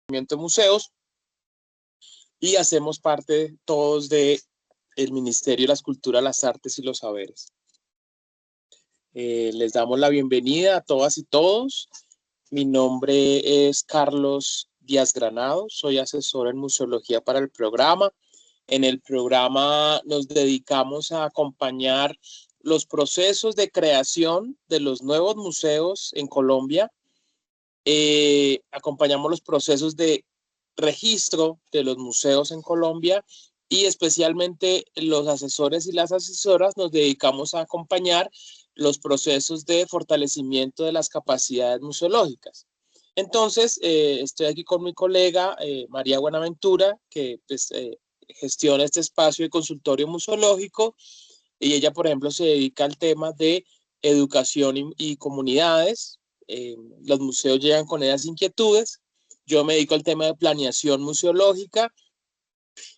de museos y hacemos parte todos del Ministerio de las Culturas, las Artes y los Saberes. Les damos la bienvenida a todas y todos. Mi nombre es Carlos Díaz Granado, soy asesor en museología para el programa. En el programa nos dedicamos a acompañar los procesos de creación de los nuevos museos en Colombia. Acompañamos los procesos de registro de los museos en Colombia y especialmente los asesores y las asesoras nos dedicamos a acompañar los procesos de fortalecimiento de las capacidades museológicas. Entonces, estoy aquí con mi colega María Buenaventura, que pues, gestiona este espacio de consultorio museológico, y ella, por ejemplo, se dedica al tema de educación y comunidades. Los museos llegan con esas inquietudes. Yo me dedico al tema de planeación museológica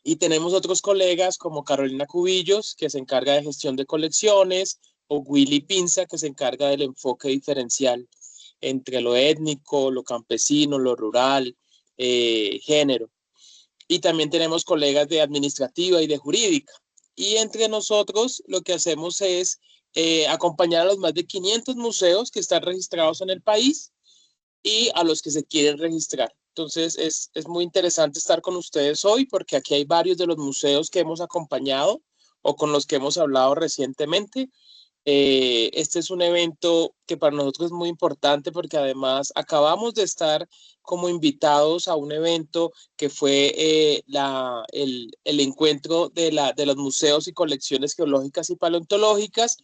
y tenemos otros colegas como Carolina Cubillos, que se encarga de gestión de colecciones, o Willy Pinza, que se encarga del enfoque diferencial entre lo étnico, lo campesino, lo rural, género. Y también tenemos colegas de administrativa y de jurídica. Y entre nosotros lo que hacemos es acompañar a los más de 500 museos que están registrados en el país y a los que se quieren registrar. Entonces es muy interesante estar con ustedes hoy porque aquí hay varios de los museos que hemos acompañado o con los que hemos hablado recientemente. Este es un evento que para nosotros es muy importante porque además acabamos de estar como invitados a un evento que fue el encuentro de los museos y colecciones geológicas y paleontológicas.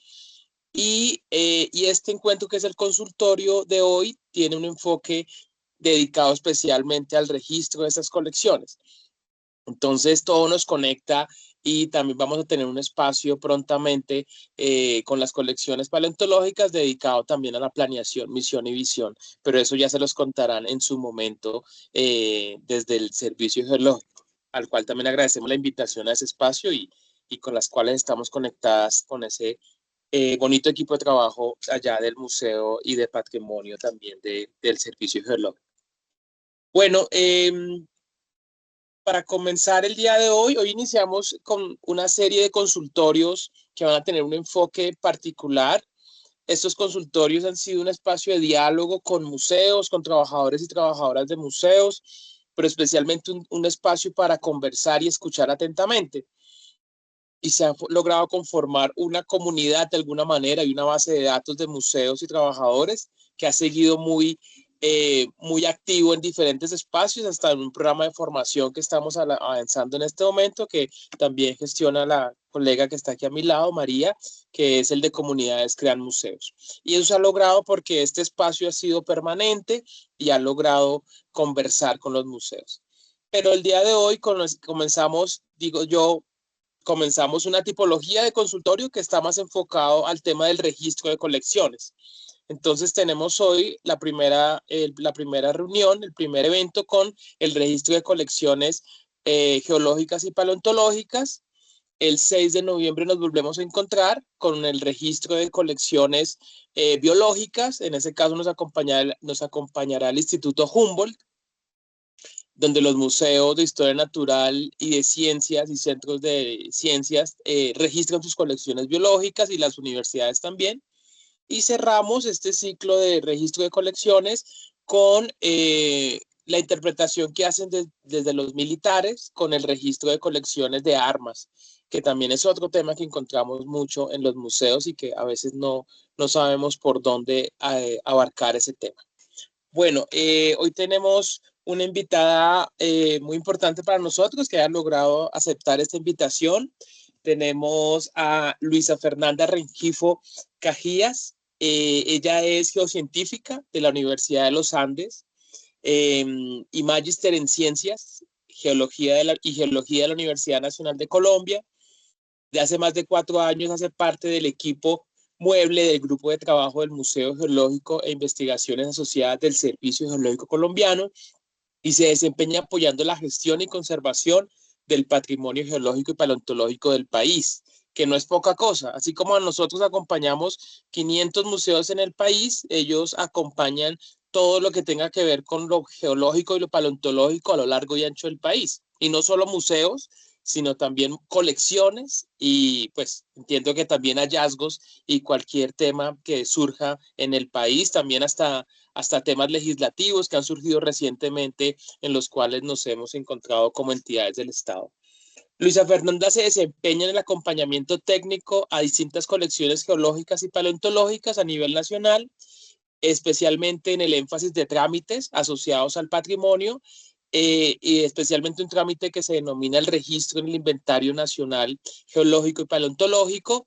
Y este encuentro, que es el consultorio de hoy, tiene un enfoque dedicado especialmente al registro de esas colecciones. Entonces todo nos conecta y también vamos a tener un espacio prontamente con las colecciones paleontológicas dedicado también a la planeación, misión y visión, pero eso ya se los contarán en su momento desde el Servicio Geológico, al cual también agradecemos la invitación a ese espacio y con las cuales estamos conectadas con ese bonito equipo de trabajo allá del museo y de patrimonio también del Servicio Geológico. Bueno, para comenzar el día de hoy iniciamos con una serie de consultorios que van a tener un enfoque particular. Estos consultorios han sido un espacio de diálogo con museos, con trabajadores y trabajadoras de museos, pero especialmente un espacio para conversar y escuchar atentamente. Y se ha logrado conformar una comunidad de alguna manera y una base de datos de museos y trabajadores que ha seguido muy activo en diferentes espacios, hasta en un programa de formación que estamos avanzando en este momento, que también gestiona la colega que está aquí a mi lado, María, que es el de Comunidades Crean Museos. Y eso se ha logrado porque este espacio ha sido permanente y ha logrado conversar con los museos. Pero el día de hoy comenzamos, digo yo, comenzamos una tipología de consultorio que está más enfocado al tema del registro de colecciones. Entonces tenemos hoy la primera reunión, el primer evento con el registro de colecciones geológicas y paleontológicas. El 6 de noviembre nos volvemos a encontrar con el registro de colecciones biológicas. En ese caso nos acompañará el Instituto Humboldt, donde los museos de historia natural y de ciencias y centros de ciencias registran sus colecciones biológicas y las universidades también. Y cerramos este ciclo de registro de colecciones con la interpretación que hacen desde los militares con el registro de colecciones de armas, que también es otro tema que encontramos mucho en los museos y que a veces no sabemos por dónde abarcar ese tema. Bueno, hoy tenemos una invitada muy importante para nosotros que ha logrado aceptar esta invitación. Tenemos a Luisa Fernanda Rengifo Cajías. Ella es geocientífica de la Universidad de los Andes y magíster en ciencias geología de la Universidad Nacional de Colombia. De hace más de 4 años hace parte del equipo mueble del Grupo de Trabajo del Museo Geológico e Investigaciones Asociadas del Servicio Geológico Colombiano y se desempeña apoyando la gestión y conservación del patrimonio geológico y paleontológico del país. que no es poca cosa. Así como nosotros acompañamos 500 museos en el país, ellos acompañan todo lo que tenga que ver con lo geológico y lo paleontológico a lo largo y ancho del país. Y no solo museos, sino también colecciones y pues entiendo que también hallazgos y cualquier tema que surja en el país, también hasta temas legislativos que han surgido recientemente en los cuales nos hemos encontrado como entidades del Estado. Luisa Fernanda se desempeña en el acompañamiento técnico a distintas colecciones geológicas y paleontológicas a nivel nacional, especialmente en el énfasis de trámites asociados al patrimonio y especialmente un trámite que se denomina el registro en el Inventario Nacional Geológico y Paleontológico,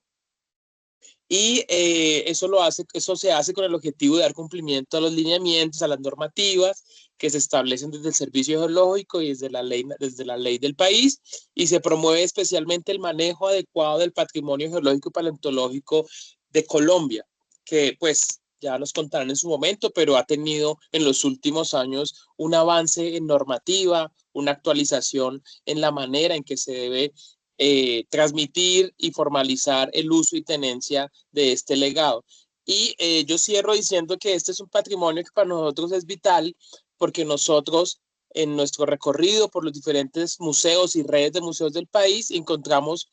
y eso se hace con el objetivo de dar cumplimiento a los lineamientos, a las normativas que se establecen desde el Servicio Geológico y desde la ley del país, y se promueve especialmente el manejo adecuado del patrimonio geológico y paleontológico de Colombia, que pues ya nos contarán en su momento, pero ha tenido en los últimos años un avance en normativa, una actualización en la manera en que se debe transmitir y formalizar el uso y tenencia de este legado. Y yo cierro diciendo que este es un patrimonio que para nosotros es vital porque nosotros en nuestro recorrido por los diferentes museos y redes de museos del país encontramos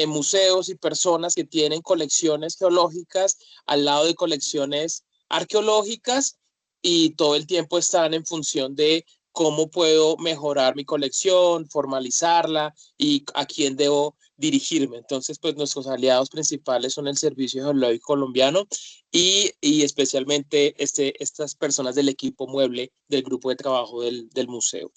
museos y personas que tienen colecciones geológicas al lado de colecciones arqueológicas y todo el tiempo están en función de cómo puedo mejorar mi colección, formalizarla y a quién debo dirigirme. Entonces, pues nuestros aliados principales son el Servicio Geológico Colombiano y especialmente estas personas del equipo mueble del grupo de trabajo del museo.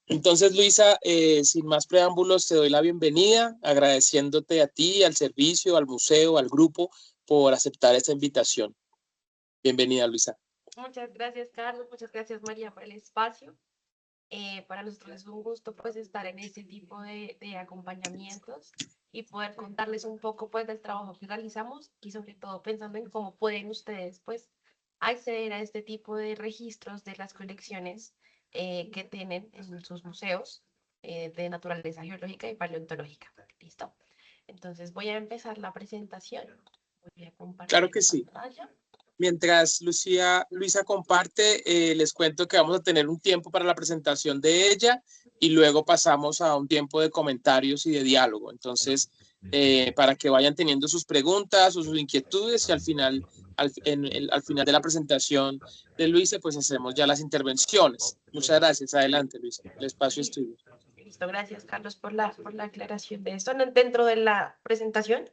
Entonces, Luisa, sin más preámbulos, te doy la bienvenida, agradeciéndote a ti, al servicio, al museo, al grupo, por aceptar esta invitación. Bienvenida, Luisa. Muchas gracias, Carlos. Muchas gracias, María, por el espacio. Para nosotros es un gusto pues estar en este tipo de acompañamientos y poder contarles un poco pues del trabajo que realizamos y sobre todo pensando en cómo pueden ustedes pues acceder a este tipo de registros de las colecciones que tienen en sus museos de naturaleza geológica y paleontológica. ¿Listo? Entonces voy a empezar la presentación. Voy a Claro compartir que sí. pantalla. Mientras Luisa comparte, les cuento que vamos a tener un tiempo para la presentación de ella y luego pasamos a un tiempo de comentarios y de diálogo. Entonces, para que vayan teniendo sus preguntas o sus inquietudes y al final, al final de la presentación de Luisa, pues hacemos ya las intervenciones. Muchas gracias. Adelante, Luisa. El espacio es tuyo. Listo, gracias Carlos por la aclaración de esto. Dentro de la presentación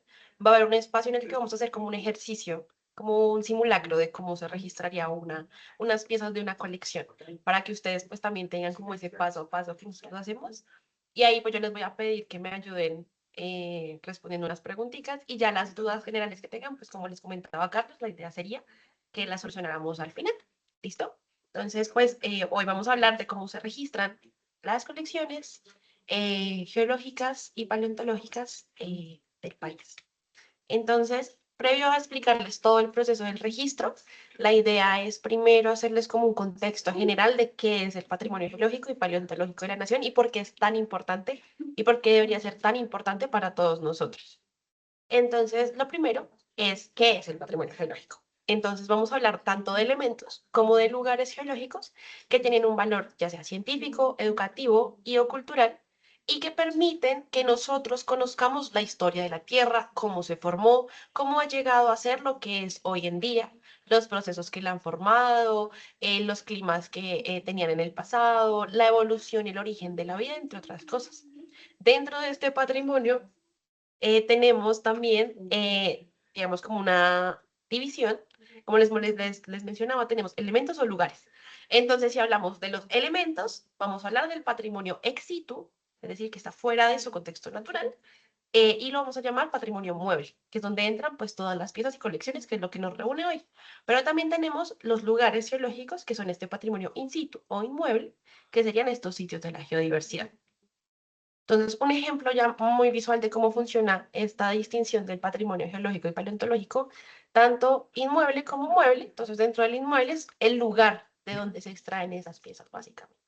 va a haber un espacio en el que vamos a hacer como un ejercicio, como un simulacro de cómo se registraría unas piezas de una colección, para que ustedes pues también tengan como ese paso a paso que nosotros hacemos. Y ahí pues yo les voy a pedir que me ayuden respondiendo unas preguntitas y ya las dudas generales que tengan, pues como les comentaba Carlos, la idea sería que las solucionáramos al final. ¿Listo? Entonces, pues hoy vamos a hablar de cómo se registran las colecciones geológicas y paleontológicas del país. Entonces, previo a explicarles todo el proceso del registro, la idea es primero hacerles como un contexto general de qué es el patrimonio geológico y paleontológico de la nación y por qué es tan importante y por qué debería ser tan importante para todos nosotros. Entonces, lo primero es qué es el patrimonio geológico. Entonces, vamos a hablar tanto de elementos como de lugares geológicos que tienen un valor ya sea científico, educativo y o cultural y que permiten que nosotros conozcamos la historia de la Tierra, cómo se formó, cómo ha llegado a ser lo que es hoy en día, los procesos que la han formado, los climas que tenían en el pasado, la evolución y el origen de la vida, entre otras cosas. Dentro de este patrimonio tenemos también, digamos, como una división, como les mencionaba, tenemos elementos o lugares. Entonces, si hablamos de los elementos, vamos a hablar del patrimonio ex situ, es decir, que está fuera de su contexto natural, y lo vamos a llamar patrimonio mueble, que es donde entran pues todas las piezas y colecciones, que es lo que nos reúne hoy. Pero también tenemos los lugares geológicos, que son este patrimonio in situ o inmueble, que serían estos sitios de la geodiversidad. Entonces, un ejemplo ya muy visual de cómo funciona esta distinción del patrimonio geológico y paleontológico, tanto inmueble como mueble. Entonces, dentro del inmueble es el lugar de donde se extraen esas piezas, básicamente.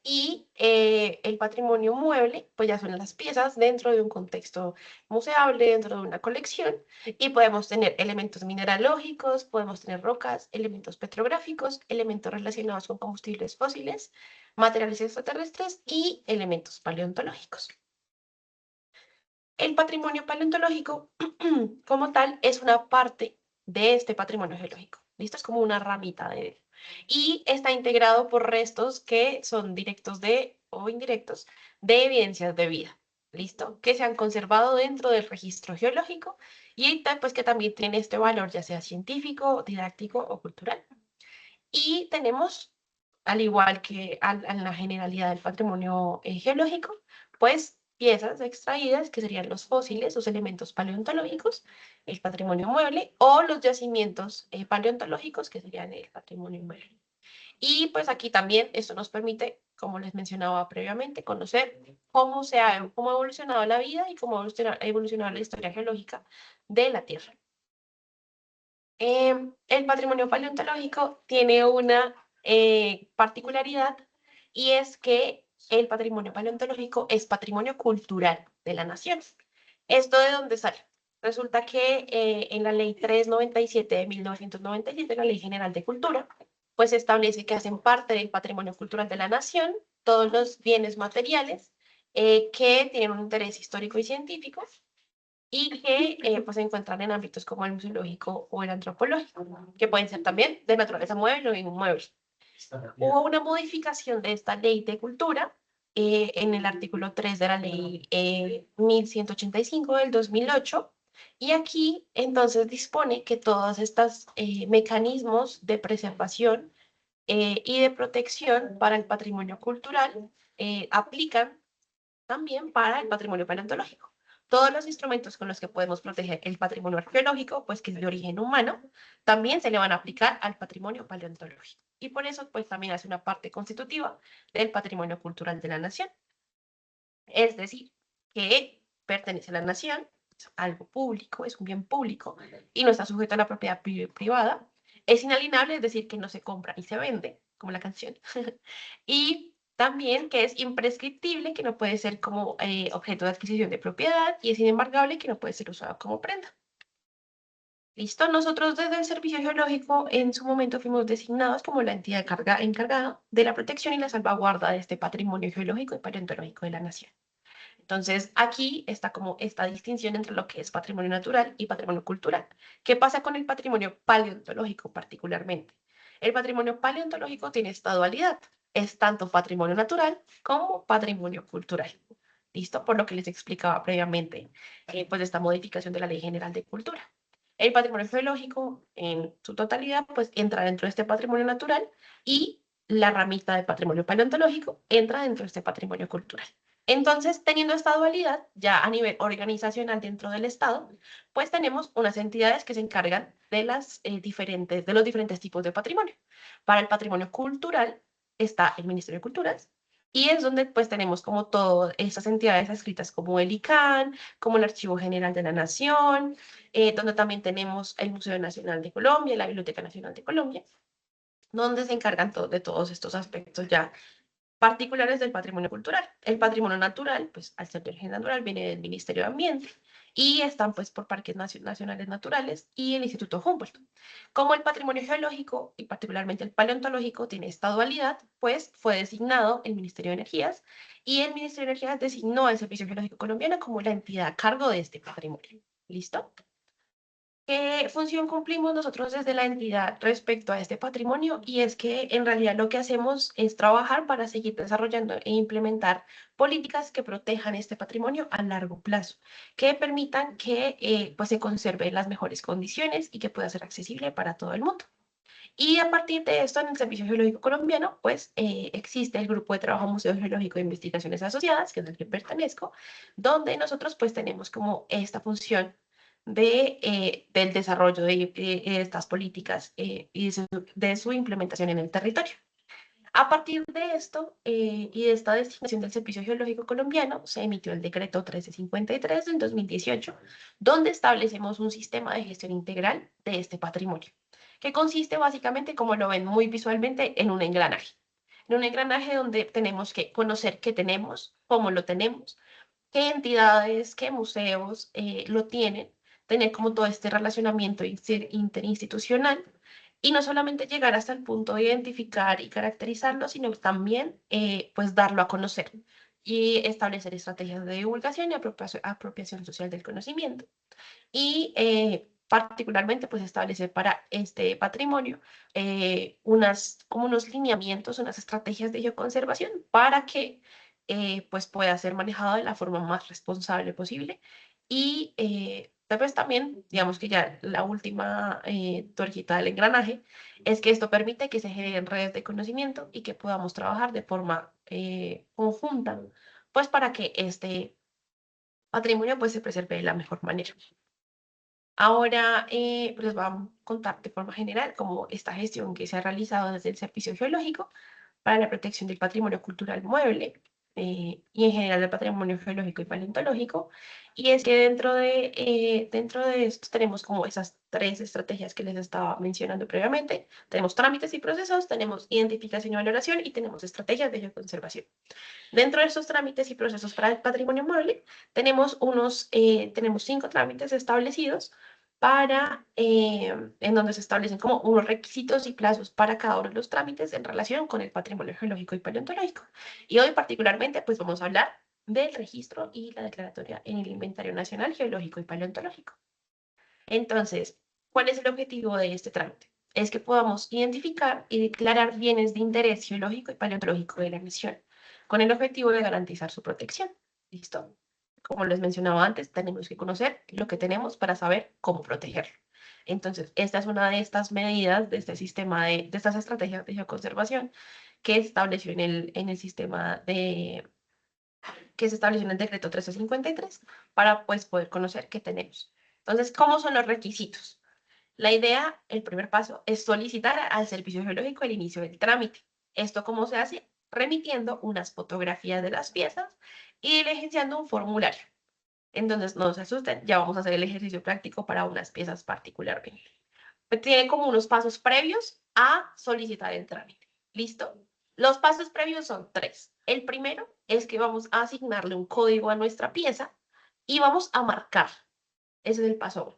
Y el patrimonio mueble, pues ya son las piezas dentro de un contexto museable, dentro de una colección, y podemos tener elementos mineralógicos, podemos tener rocas, elementos petrográficos, elementos relacionados con combustibles fósiles, materiales extraterrestres y elementos paleontológicos. El patrimonio paleontológico, como tal, es una parte de este patrimonio geológico. ¿Listo? Es como una ramita de él. Y está integrado por restos que son directos de o indirectos de evidencias de vida. ¿Listo? Que se han conservado dentro del registro geológico y pues que también tiene este valor, ya sea científico, didáctico o cultural. Y tenemos, al igual que en la generalidad del patrimonio geológico, pues piezas extraídas que serían los fósiles, los elementos paleontológicos, el patrimonio mueble o los yacimientos paleontológicos que serían el patrimonio mueble. Y pues aquí también esto nos permite, como les mencionaba previamente, conocer cómo ha evolucionado la vida y cómo ha evolucionado la historia geológica de la Tierra. El patrimonio paleontológico tiene una particularidad y es que el patrimonio paleontológico es patrimonio cultural de la nación. ¿Esto de dónde sale? Resulta que en la ley 397 de 1997, la Ley General de Cultura, pues establece que hacen parte del patrimonio cultural de la nación todos los bienes materiales que tienen un interés histórico y científico y que pues se encuentran en ámbitos como el museológico o el antropológico, que pueden ser también de naturaleza mueble o inmueble. Hubo una modificación de esta ley de cultura en el artículo 3 de la ley 1185 del 2008, y aquí entonces dispone que todos estos mecanismos de preservación y de protección para el patrimonio cultural aplican también para el patrimonio paleontológico. Todos los instrumentos con los que podemos proteger el patrimonio arqueológico, pues que es de origen humano, también se le van a aplicar al patrimonio paleontológico. Y por eso, pues también hace una parte constitutiva del patrimonio cultural de la nación. Es decir, que pertenece a la nación, es algo público, es un bien público y no está sujeto a la propiedad privada. Es inalienable, es decir, que no se compra y se vende, como la canción. Y también que es imprescriptible, que no puede ser como objeto de adquisición de propiedad, y es inembargable, que no puede ser usado como prenda. ¿Listo? Nosotros desde el Servicio Geológico en su momento fuimos designados como la entidad encargada de la protección y la salvaguarda de este patrimonio geológico y paleontológico de la nación. Entonces, aquí está como esta distinción entre lo que es patrimonio natural y patrimonio cultural. ¿Qué pasa con el patrimonio paleontológico particularmente? El patrimonio paleontológico tiene esta dualidad. Es tanto patrimonio natural como patrimonio cultural. ¿Listo? Por lo que les explicaba previamente, pues esta modificación de la Ley General de Cultura. El patrimonio geológico en su totalidad, pues entra dentro de este patrimonio natural, y la ramita de patrimonio paleontológico entra dentro de este patrimonio cultural. Entonces, teniendo esta dualidad, ya a nivel organizacional dentro del Estado, pues tenemos unas entidades que se encargan de de los diferentes tipos de patrimonio. Para el patrimonio cultural está el Ministerio de Culturas, y es donde pues tenemos como todas estas entidades escritas como el ICANN, como el Archivo General de la Nación, donde también tenemos el Museo Nacional de Colombia, la Biblioteca Nacional de Colombia, donde se encargan de todos estos aspectos ya particulares del patrimonio cultural. El patrimonio natural, pues al ser de origen natural, viene del Ministerio de Ambiente y están pues por parques nacionales naturales y el Instituto Humboldt. Como el patrimonio geológico y particularmente el paleontológico tiene esta dualidad, pues fue designado el Ministerio de Energías, y el Ministerio de Energías designó al Servicio Geológico Colombiano como la entidad a cargo de este patrimonio. ¿Listo? ¿Qué función cumplimos nosotros desde la entidad respecto a este patrimonio? Y es que en realidad lo que hacemos es trabajar para seguir desarrollando e implementar políticas que protejan este patrimonio a largo plazo, que permitan que pues se conserve en las mejores condiciones y que pueda ser accesible para todo el mundo. Y a partir de esto, en el Servicio Geológico Colombiano, pues existe el Grupo de Trabajo Museo Geológico de Investigaciones Asociadas, que es al que pertenezco, donde nosotros pues tenemos como esta función del desarrollo de estas políticas y de su implementación en el territorio. A partir de esto y de esta designación del Servicio Geológico Colombiano, se emitió el decreto 1353 del 2018, donde establecemos un sistema de gestión integral de este patrimonio, que consiste básicamente, como lo ven muy visualmente, en un engranaje. en un engranaje donde tenemos que conocer qué tenemos, cómo lo tenemos, qué entidades, qué museos lo tienen, tener como todo este relacionamiento interinstitucional y no solamente llegar hasta el punto de identificar y caracterizarlo, sino también pues darlo a conocer y establecer estrategias de divulgación y apropiación social del conocimiento. Y particularmente pues establecer para este patrimonio como unos lineamientos, unas estrategias de geoconservación para que pues pueda ser manejado de la forma más responsable posible. Y después también, digamos que ya la última tuerquita del engranaje es que esto permite que se generen redes de conocimiento y que podamos trabajar de forma conjunta, pues para que este patrimonio pues se preserve de la mejor manera. Ahora les voy a contar de forma general cómo esta gestión que se ha realizado desde el Servicio Geológico para la protección del patrimonio cultural mueble y en general del patrimonio geológico y paleontológico. Y es que dentro de esto tenemos como esas tres estrategias que les estaba mencionando previamente. Tenemos trámites y procesos, tenemos identificación y valoración y tenemos estrategias de geoconservación. Dentro de estos trámites y procesos para el patrimonio mueble, tenemos 5 trámites establecidos en donde se establecen como unos requisitos y plazos para cada uno de los trámites en relación con el patrimonio geológico y paleontológico. Y hoy particularmente pues vamos a hablar del registro y la declaratoria en el Inventario Nacional Geológico y Paleontológico. Entonces, ¿cuál es el objetivo de este trámite? Es que podamos identificar y declarar bienes de interés geológico y paleontológico de la nación, con el objetivo de garantizar su protección. ¿Listo? Como les mencionaba antes, tenemos que conocer lo que tenemos para saber cómo protegerlo. Entonces, esta es una de estas medidas de este sistema de estas estrategias de geoconservación que se estableció en el sistema que se estableció en el decreto 1353 para pues poder conocer qué tenemos. Entonces, ¿cómo son los requisitos? La idea, el primer paso, es solicitar al Servicio Geológico el inicio del trámite. ¿Esto cómo se hace? Remitiendo unas fotografías de las piezas y diligenciando un formulario. Entonces, no se asusten, ya vamos a hacer el ejercicio práctico para unas piezas particularmente. Tiene como unos pasos previos a solicitar el trámite. ¿Listo? Los pasos previos son 3. El primero es que vamos a asignarle un código a nuestra pieza y vamos a marcar. Ese es el paso 1.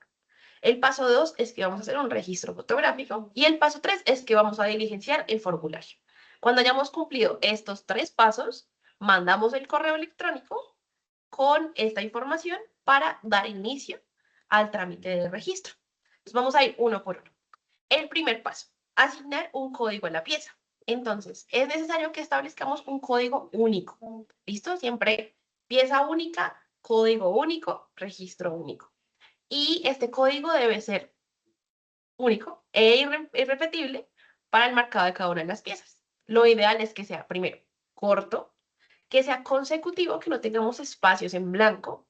El paso 2 es que vamos a hacer un registro fotográfico y el paso 3 es que vamos a diligenciar el formulario. Cuando hayamos cumplido estos 3 pasos, mandamos el correo electrónico con esta información para dar inicio al trámite de registro. Entonces vamos a ir uno por uno. El primer paso, asignar un código a la pieza. Entonces, es necesario que establezcamos un código único. ¿Listo? Siempre pieza única, código único, registro único. Y este código debe ser único e irrepetible para el marcado de cada una de las piezas. Lo ideal es que sea, primero, corto, que sea consecutivo, que no tengamos espacios en blanco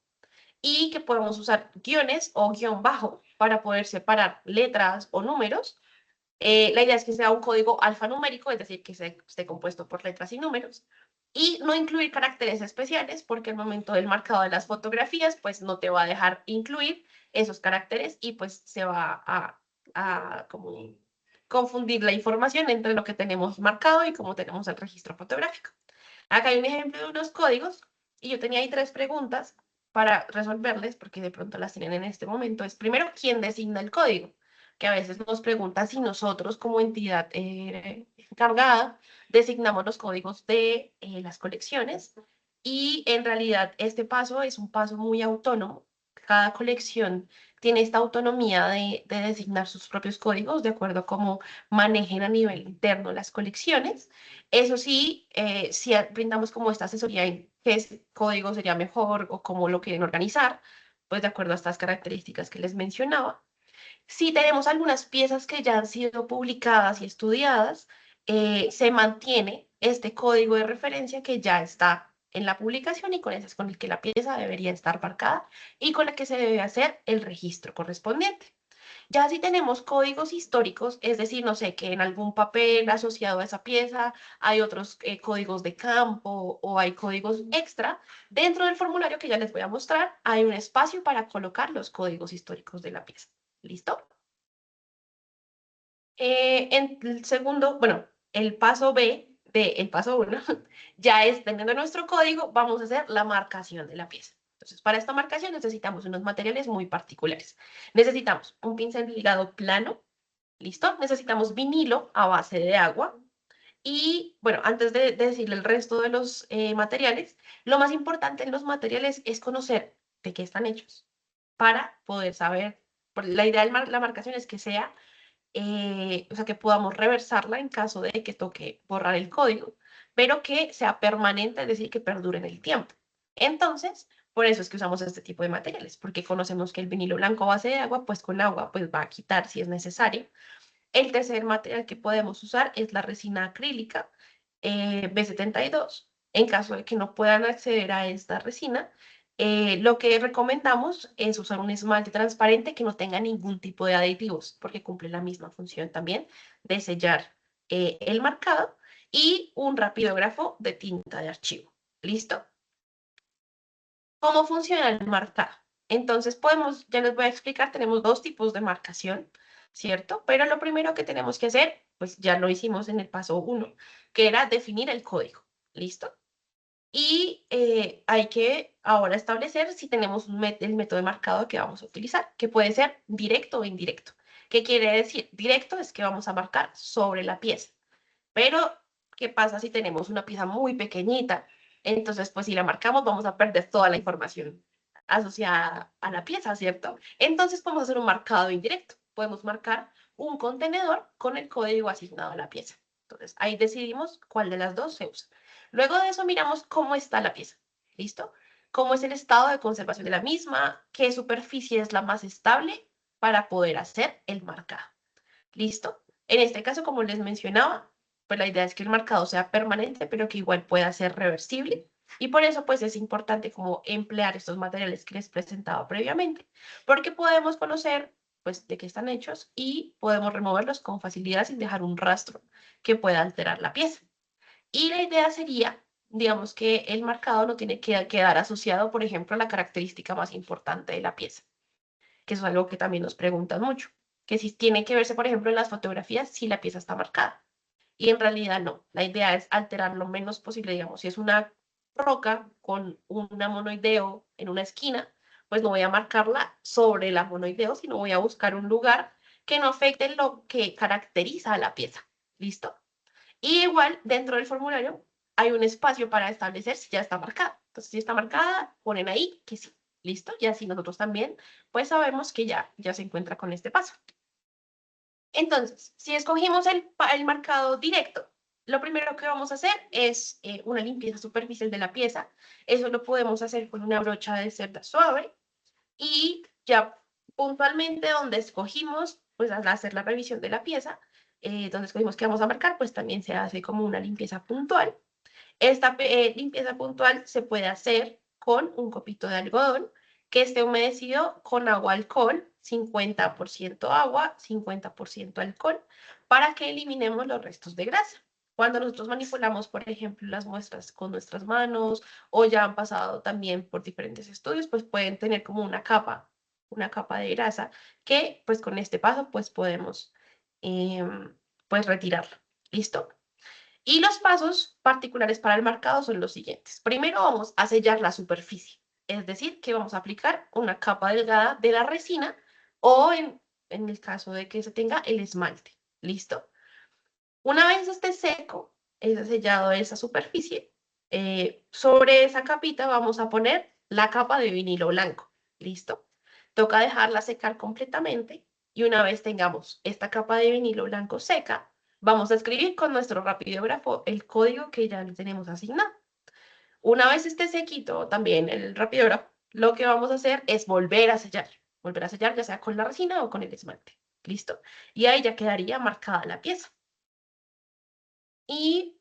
y que podamos usar guiones o guión bajo para poder separar letras o números. La idea es que sea un código alfanumérico, es decir, que esté compuesto por letras y números, y no incluir caracteres especiales, porque al momento del marcado de las fotografías, pues no te va a dejar incluir esos caracteres y pues se va a como confundir la información entre lo que tenemos marcado y cómo tenemos el registro fotográfico. Acá hay un ejemplo de unos códigos y yo tenía ahí 3 preguntas para resolverles, porque de pronto las tienen en este momento. Es primero, ¿quién designa el código? Que a veces nos preguntan si nosotros como entidad encargada designamos los códigos de las colecciones y en realidad este paso es un paso muy autónomo. Cada colección tiene esta autonomía de designar sus propios códigos de acuerdo a cómo manejen a nivel interno las colecciones. Eso sí, si brindamos como esta asesoría en qué código sería mejor o cómo lo quieren organizar, pues de acuerdo a estas características que les mencionaba. Si tenemos algunas piezas que ya han sido publicadas y estudiadas, se mantiene este código de referencia que ya está en la publicación y con ese es con el que la pieza debería estar marcada y con la que se debe hacer el registro correspondiente. Ya si tenemos códigos históricos, es decir, no sé, que en algún papel asociado a esa pieza hay otros códigos de campo o hay códigos extra, dentro del formulario que ya les voy a mostrar hay un espacio para colocar los códigos históricos de la pieza. ¿Listo? En el segundo, bueno, el paso B del paso 1, ya es, teniendo nuestro código, vamos a hacer la marcación de la pieza. Entonces, para esta marcación necesitamos unos materiales muy particulares. Necesitamos un pincel delgado plano, ¿listo? Necesitamos vinilo a base de agua. Y bueno, antes de decirle el resto de los materiales, lo más importante en los materiales es conocer de qué están hechos para poder saber. La idea de la marcación es que sea o sea, que podamos reversarla en caso de que toque borrar el código, pero que sea permanente, es decir, que perdure en el tiempo. Entonces, por eso es que usamos este tipo de materiales, porque conocemos que el vinilo blanco a base de agua, pues con agua, pues va a quitar si es necesario. El tercer material que podemos usar es la resina acrílica B72. En caso de que no puedan acceder a esta resina, lo que recomendamos es usar un esmalte transparente que no tenga ningún tipo de aditivos, porque cumple la misma función también de sellar el marcado, y un rapidógrafo de tinta de archivo. ¿Listo? ¿Cómo funciona el marcado? Entonces podemos, ya les voy a explicar, tenemos dos tipos de marcación, ¿cierto? Pero lo primero que tenemos que hacer, pues ya lo hicimos en el paso 1, que era definir el código, ¿listo? Y hay que ahora establecer si tenemos el método de marcado que vamos a utilizar, que puede ser directo o indirecto. ¿Qué quiere decir? Directo es que vamos a marcar sobre la pieza. Pero, ¿qué pasa si tenemos una pieza muy pequeñita? Entonces, pues si la marcamos, vamos a perder toda la información asociada a la pieza, ¿cierto? Entonces, podemos hacer un marcado indirecto. Podemos marcar un contenedor con el código asignado a la pieza. Entonces, ahí decidimos cuál de las dos se usa. Luego de eso, miramos cómo está la pieza. ¿Listo? Cómo es el estado de conservación de la misma, qué superficie es la más estable para poder hacer el marcado. ¿Listo? En este caso, como les mencionaba, pues la idea es que el marcado sea permanente, pero que igual pueda ser reversible. Y por eso, pues es importante como emplear estos materiales que les presentaba previamente, porque podemos conocer, pues, de qué están hechos y podemos removerlos con facilidad sin dejar un rastro que pueda alterar la pieza. Y la idea sería, digamos, que el marcado no tiene que quedar asociado, por ejemplo, a la característica más importante de la pieza, que eso es algo que también nos preguntan mucho, que si tiene que verse, por ejemplo, en las fotografías, si la pieza está marcada. Y en realidad no, la idea es alterar lo menos posible, digamos, si es una roca con una monoideo en una esquina, pues no voy a marcarla sobre la monoideo, sino voy a buscar un lugar que no afecte lo que caracteriza a la pieza. ¿Listo? Y igual, dentro del formulario hay un espacio para establecer si ya está marcada. Entonces, si está marcada, ponen ahí que sí. ¿Listo? Y así nosotros también, pues sabemos que ya se encuentra con este paso. Entonces, si escogimos el marcado directo, lo primero que vamos a hacer es una limpieza superficial de la pieza. Eso lo podemos hacer con una brocha de cerda suave y ya puntualmente donde escogimos, pues al hacer la revisión de la pieza, donde escogimos que vamos a marcar, pues también se hace como una limpieza puntual. Esta limpieza puntual se puede hacer con un copito de algodón que esté humedecido con agua alcohol, 50% agua, 50% alcohol, para que eliminemos los restos de grasa. Cuando nosotros manipulamos, por ejemplo, las muestras con nuestras manos o ya han pasado también por diferentes estudios, pues pueden tener como una capa de grasa que pues con este paso pues podemos pues retirarlo. ¿Listo? Y los pasos particulares para el marcado son los siguientes. Primero vamos a sellar la superficie, es decir, que vamos a aplicar una capa delgada de la resina o en el caso de que se tenga el esmalte. ¿Listo? Una vez esté seco, ese sellado de esa superficie, sobre esa capita vamos a poner la capa de vinilo blanco. ¿Listo? Toca dejarla secar completamente y una vez tengamos esta capa de vinilo blanco seca, vamos a escribir con nuestro rapidógrafo el código que ya le tenemos asignado. Una vez esté sequito también el rapidógrafo, lo que vamos a hacer es volver a sellar ya sea con la resina o con el esmalte. ¿Listo? Y ahí ya quedaría marcada la pieza. Y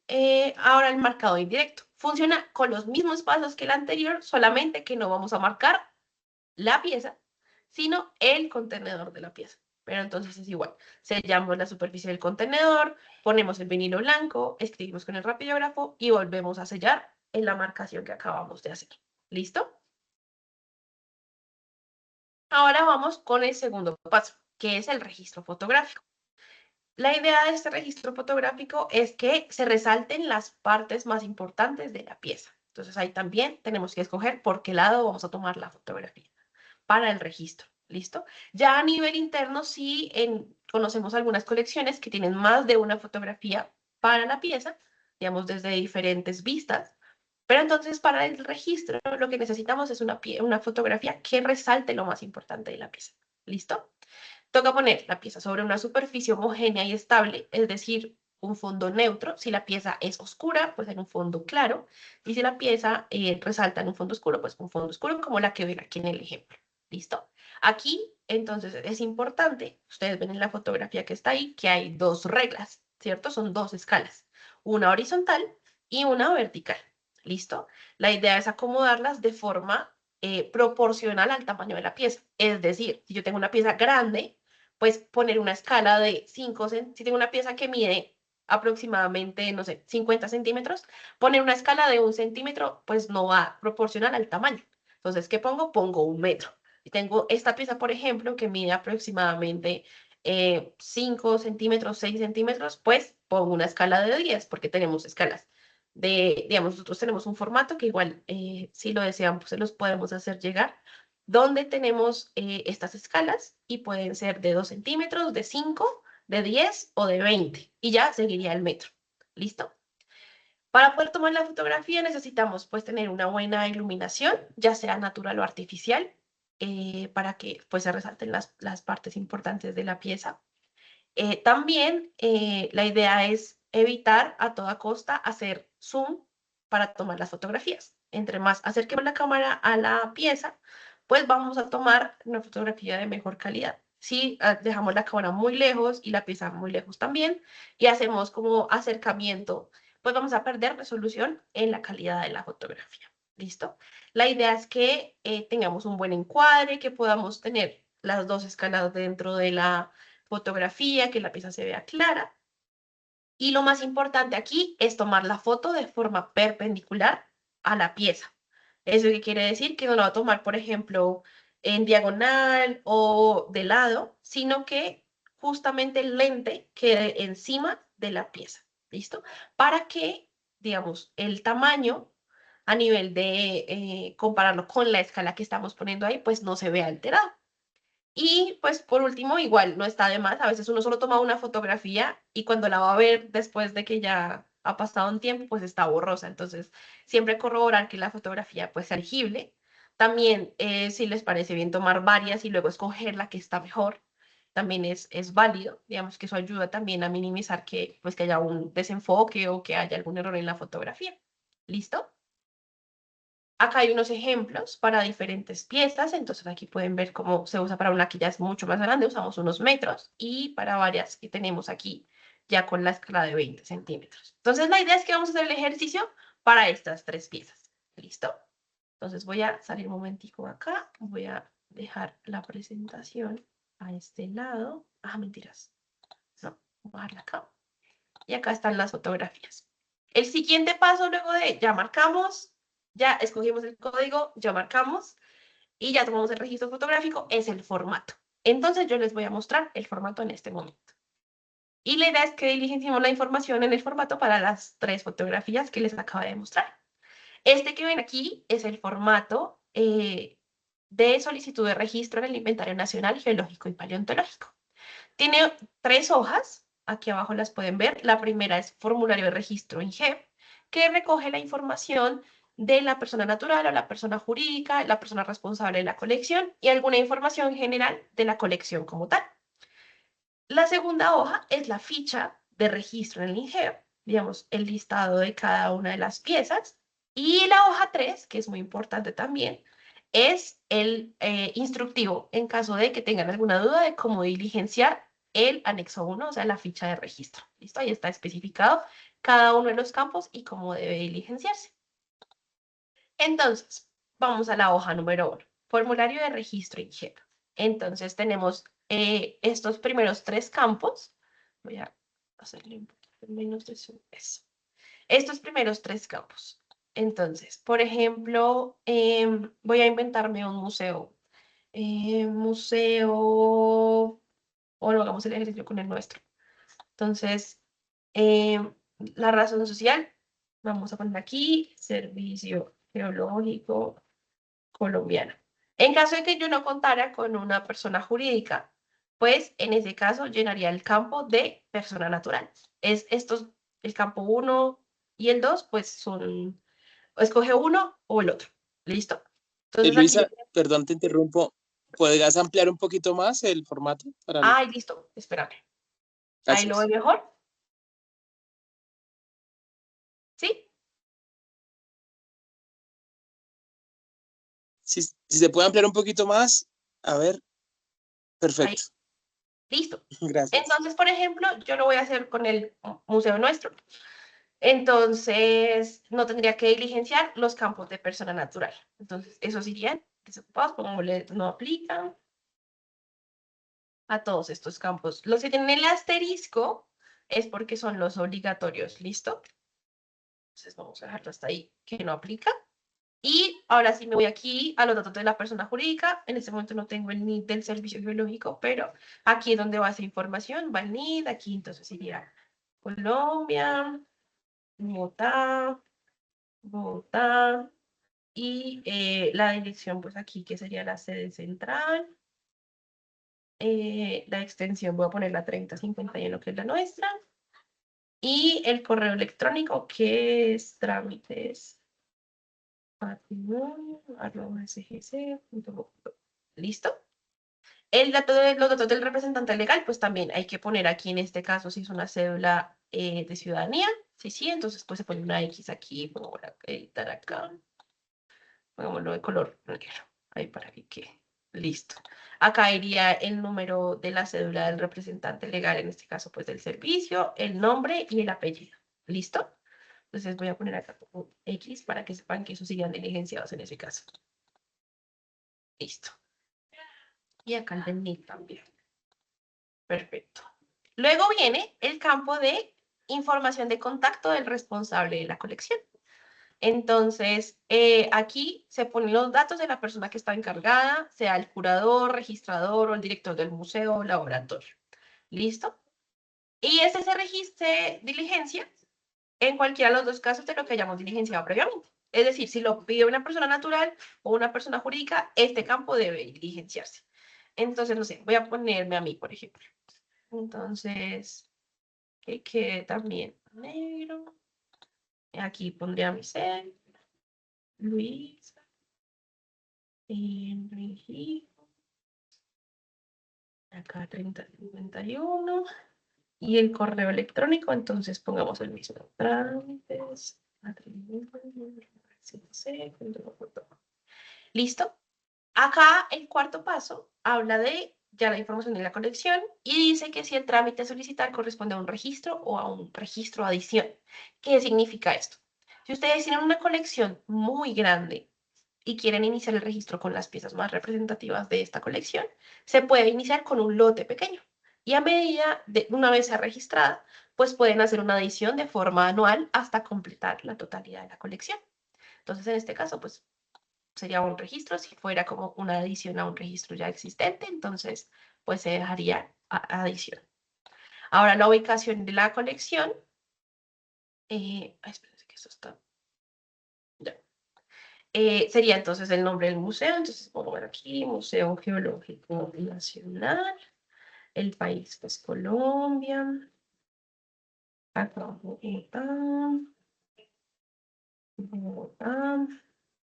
ahora el marcado indirecto. Funciona con los mismos pasos que el anterior, solamente que no vamos a marcar la pieza, sino el contenedor de la pieza. Pero entonces es igual. Sellamos la superficie del contenedor, ponemos el vinilo blanco, escribimos con el rapidógrafo y volvemos a sellar en la marcación que acabamos de hacer. ¿Listo? Ahora vamos con el segundo paso, que es el registro fotográfico. La idea de este registro fotográfico es que se resalten las partes más importantes de la pieza. Entonces ahí también tenemos que escoger por qué lado vamos a tomar la fotografía para el registro. ¿Listo? Ya a nivel interno, sí conocemos algunas colecciones que tienen más de una fotografía para la pieza, digamos, desde diferentes vistas. Pero entonces para el registro lo que necesitamos es una fotografía que resalte lo más importante de la pieza. ¿Listo? Toca poner la pieza sobre una superficie homogénea y estable, es decir, un fondo neutro. Si la pieza es oscura, pues en un fondo claro. Y si la pieza resalta en un fondo oscuro, pues un fondo oscuro como la que ven aquí en el ejemplo. ¿Listo? Aquí, entonces, es importante, ustedes ven en la fotografía que está ahí, que hay dos reglas, ¿cierto? Son dos escalas, una horizontal y una vertical. ¿Listo? La idea es acomodarlas de forma proporcional al tamaño de la pieza. Es decir, si yo tengo una pieza grande, pues poner una escala de 5, si tengo una pieza que mide aproximadamente, no sé, 50 centímetros, poner una escala de 1 centímetro, pues no va proporcional al tamaño. Entonces, ¿qué pongo? Pongo 1 metro. Y tengo esta pieza, por ejemplo, que mide aproximadamente 5 centímetros, 6 centímetros, pues pongo una escala de 10, porque tenemos escalas digamos, nosotros tenemos un formato que igual, si lo desean, pues se los podemos hacer llegar, donde tenemos estas escalas y pueden ser de 2 centímetros, de 5, de 10 o de 20 y ya seguiría el metro. ¿Listo? Para poder tomar la fotografía necesitamos pues tener una buena iluminación, ya sea natural o artificial, para que pues se resalten las partes importantes de la pieza. También la idea es evitar a toda costa hacer zoom para tomar las fotografías. Entre más acerquemos la cámara a la pieza, pues vamos a tomar una fotografía de mejor calidad. Si dejamos la cámara muy lejos y la pieza muy lejos también y hacemos como acercamiento, pues vamos a perder resolución en la calidad de la fotografía. ¿Listo? La idea es que tengamos un buen encuadre, que podamos tener las dos escalas dentro de la fotografía, que la pieza se vea clara. Y lo más importante aquí es tomar la foto de forma perpendicular a la pieza. ¿Eso qué quiere decir? Que no la va a tomar, por ejemplo, en diagonal o de lado, sino que justamente el lente quede encima de la pieza. ¿Listo? Para que, digamos, el tamaño a nivel de compararlo con la escala que estamos poniendo ahí, pues no se vea alterado. Y pues por último, igual no está de más, a veces uno solo toma una fotografía y cuando la va a ver después de que ya ha pasado un tiempo, pues está borrosa. Entonces, siempre corroborar que la fotografía pues sea legible. También, si les parece bien tomar varias y luego escoger la que está mejor, también es válido. Digamos que eso ayuda también a minimizar que, pues, que haya un desenfoque o que haya algún error en la fotografía. ¿Listo? Acá hay unos ejemplos para diferentes piezas, entonces aquí pueden ver cómo se usa para una que ya es mucho más grande, usamos unos metros, y para varias que tenemos aquí ya con la escala de 20 centímetros. Entonces la idea es que vamos a hacer el ejercicio para estas tres piezas. ¿Listo? Entonces voy a salir un momentico acá, voy a dejar la presentación a este lado. Ah, mentiras. No, voy a bajarla acá. Y acá están las fotografías. El siguiente paso luego de ya marcamos, ya escogimos el código, ya marcamos y ya tomamos el registro fotográfico, es el formato. Entonces yo les voy a mostrar el formato en este momento. Y la idea es que diligenciemos la información en el formato para las tres fotografías que les acabo de mostrar. Este que ven aquí es el formato de solicitud de registro en el Inventario Nacional Geológico y Paleontológico. Tiene 3 hojas, aquí abajo las pueden ver. La primera es formulario de registro INGEP, que recoge la información de la persona natural o la persona jurídica, la persona responsable de la colección y alguna información general de la colección como tal. La segunda hoja es la ficha de registro en el INGEP, digamos, el listado de cada una de las piezas. Y la hoja 3, que es muy importante también, es el instructivo en caso de que tengan alguna duda de cómo diligenciar el anexo 1, o sea, la ficha de registro. ¿Listo? Ahí está especificado cada uno de los campos y cómo debe diligenciarse. Entonces, vamos a la hoja número 1, formulario de registro INGEP. Entonces, tenemos estos primeros 3 campos. Voy a hacerle un poquito menos de zoom. Eso. Estos primeros 3 campos. Entonces, por ejemplo, voy a inventarme un museo. Museo, o lo hagamos el ejercicio con el nuestro. Entonces, la razón social, vamos a poner aquí, Servicio Geológico Colombiano. En caso de que yo no contara con una persona jurídica, pues en ese caso llenaría el campo de persona natural. Estos, el campo 1 y el 2, pues son, escoge uno o el otro. ¿Listo? Entonces aquí, Luisa, perdón, te interrumpo. ¿Podrías ampliar un poquito más el formato? ay, listo, espérame. Ahí lo ve Gracias. mejor, ¿sí? Si se puede ampliar un poquito más, a ver, Ahí, perfecto. listo. Gracias. Entonces, por ejemplo, yo lo voy a hacer con el museo nuestro. Entonces, no tendría que diligenciar los campos de persona natural. Entonces, esos irían desocupados, como no aplican a todos estos campos. Los que tienen el asterisco es porque son los obligatorios, ¿listo? Entonces, vamos a dejarlo hasta ahí, que no aplica. Y ahora sí me voy aquí a los datos de la persona jurídica. En este momento no tengo el NID del servicio geológico, pero aquí es donde va esa información, va el NID, aquí entonces iría Colombia, Bogotá, Bogotá, y la dirección, pues aquí, que sería la sede central. La extensión, voy a poner la 3051, que es la nuestra. Y el correo electrónico, que es trámites patrimonio@sgc.gov. ¿Listo? Los datos del representante legal, pues también hay que poner aquí en este caso si es una cédula de ciudadanía. Sí, sí, entonces pues se pone una X aquí, pongo la editar acá. Pongámoslo de color negro. Ahí para que quede. Listo. Acá iría el número de la cédula del representante legal, en este caso, pues del servicio, el nombre y el apellido. ¿Listo? Entonces voy a poner acá como X para que sepan que esos serían diligenciados en ese caso. Listo. Y acá el del NIC también. Perfecto. Luego viene el campo de información de contacto del responsable de la colección. Entonces, aquí se ponen los datos de la persona que está encargada, sea el curador, registrador o el director del museo o laboratorio. ¿Listo? Y este se registre diligencia en cualquiera de los dos casos de lo que hayamos diligenciado previamente. Es decir, si lo pide una persona natural o una persona jurídica, este campo debe diligenciarse. Entonces, no sé, voy a ponerme a mí, por ejemplo. Entonces, que quede también negro. Aquí pondría mi C, Luis. Enrique, acá 3051. Y el correo electrónico, entonces pongamos el mismo. Trámites. ¿Listo? Acá el cuarto paso habla de ya la información de la colección y dice que si el trámite a solicitar corresponde a un registro o a un registro adición. ¿Qué significa esto? Si ustedes tienen una colección muy grande y quieren iniciar el registro con las piezas más representativas de esta colección, se puede iniciar con un lote pequeño. Y a medida de una vez sea registrada, pues pueden hacer una adición de forma anual hasta completar la totalidad de la colección. Entonces, en este caso, pues sería un registro. Si fuera como una adición a un registro ya existente, entonces, pues se dejaría adición. Ahora, la ubicación de la colección. Espérense que esto está. Ya. Sería entonces el nombre del museo. Entonces, pongo ver aquí, Museo Geológico Nacional. El país, pues Colombia. Acá, Bogotá. Bogotá.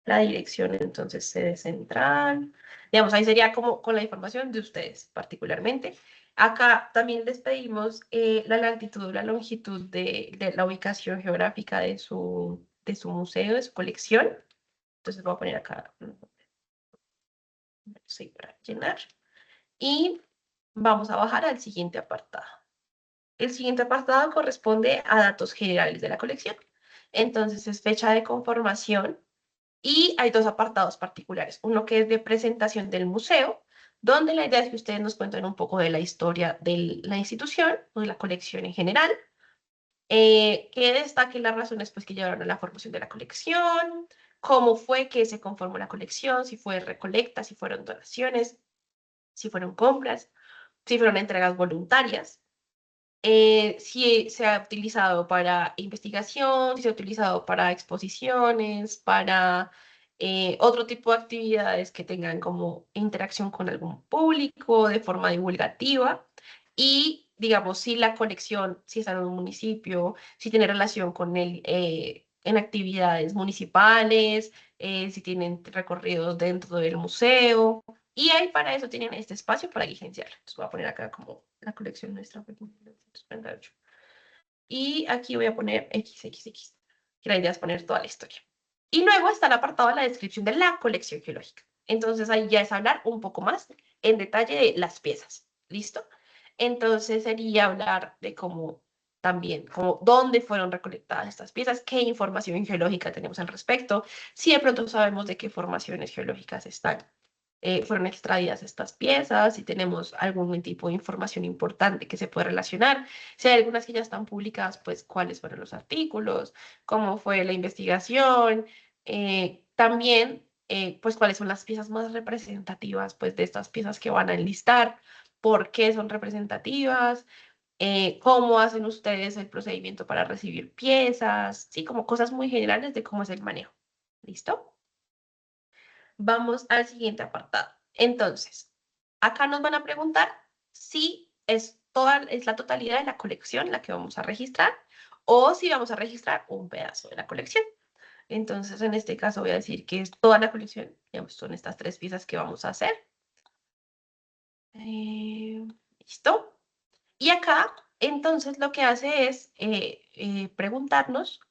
La dirección, entonces, sede central. Digamos, ahí sería como con la información de ustedes particularmente. Acá también les pedimos la latitud, la longitud de la ubicación geográfica de su museo, de su colección. Entonces voy a poner acá, sí, para llenar. Y vamos a bajar al siguiente apartado. El siguiente apartado corresponde a datos generales de la colección. Entonces es fecha de conformación y hay dos apartados particulares. Uno que es de presentación del museo, donde la idea es que ustedes nos cuenten un poco de la historia de la institución o de la colección en general, que destaque las razones pues, que llevaron a la formación de la colección, cómo fue que se conformó la colección, si fue recolecta, si fueron donaciones, si fueron compras, si fueron entregas voluntarias. si se ha utilizado para investigación, si se ha utilizado para exposiciones, para otro tipo de actividades que tengan como interacción con algún público de forma divulgativa. Y, digamos, si la colección, si está en un municipio, si tiene relación con él en actividades municipales, si tienen recorridos dentro del museo. Y ahí para eso tienen este espacio para licenciarlo. Entonces voy a poner acá como la colección nuestra fue en 1938. Y aquí voy a poner XXX, que la idea es poner toda la historia. Y luego está el apartado de la descripción de la colección geológica. Entonces ahí ya es hablar un poco más en detalle de las piezas. ¿Listo? Entonces sería hablar de cómo también, como dónde fueron recolectadas estas piezas, qué información geológica tenemos al respecto, si de pronto sabemos de qué formaciones geológicas están fueron extraídas estas piezas, si tenemos algún tipo de información importante que se puede relacionar, si hay algunas que ya están publicadas, pues cuáles fueron los artículos, cómo fue la investigación, también pues cuáles son las piezas más representativas pues de estas piezas que van a enlistar, por qué son representativas, cómo hacen ustedes el procedimiento para recibir piezas, sí, como cosas muy generales de cómo es el manejo. ¿Listo? Vamos al siguiente apartado. Entonces, acá nos van a preguntar si es la totalidad de la colección la que vamos a registrar o si vamos a registrar un pedazo de la colección. Entonces, en este caso voy a decir que es toda la colección. Digamos, son estas tres piezas que vamos a hacer. ¿Listo? Y acá, entonces, lo que hace es preguntarnos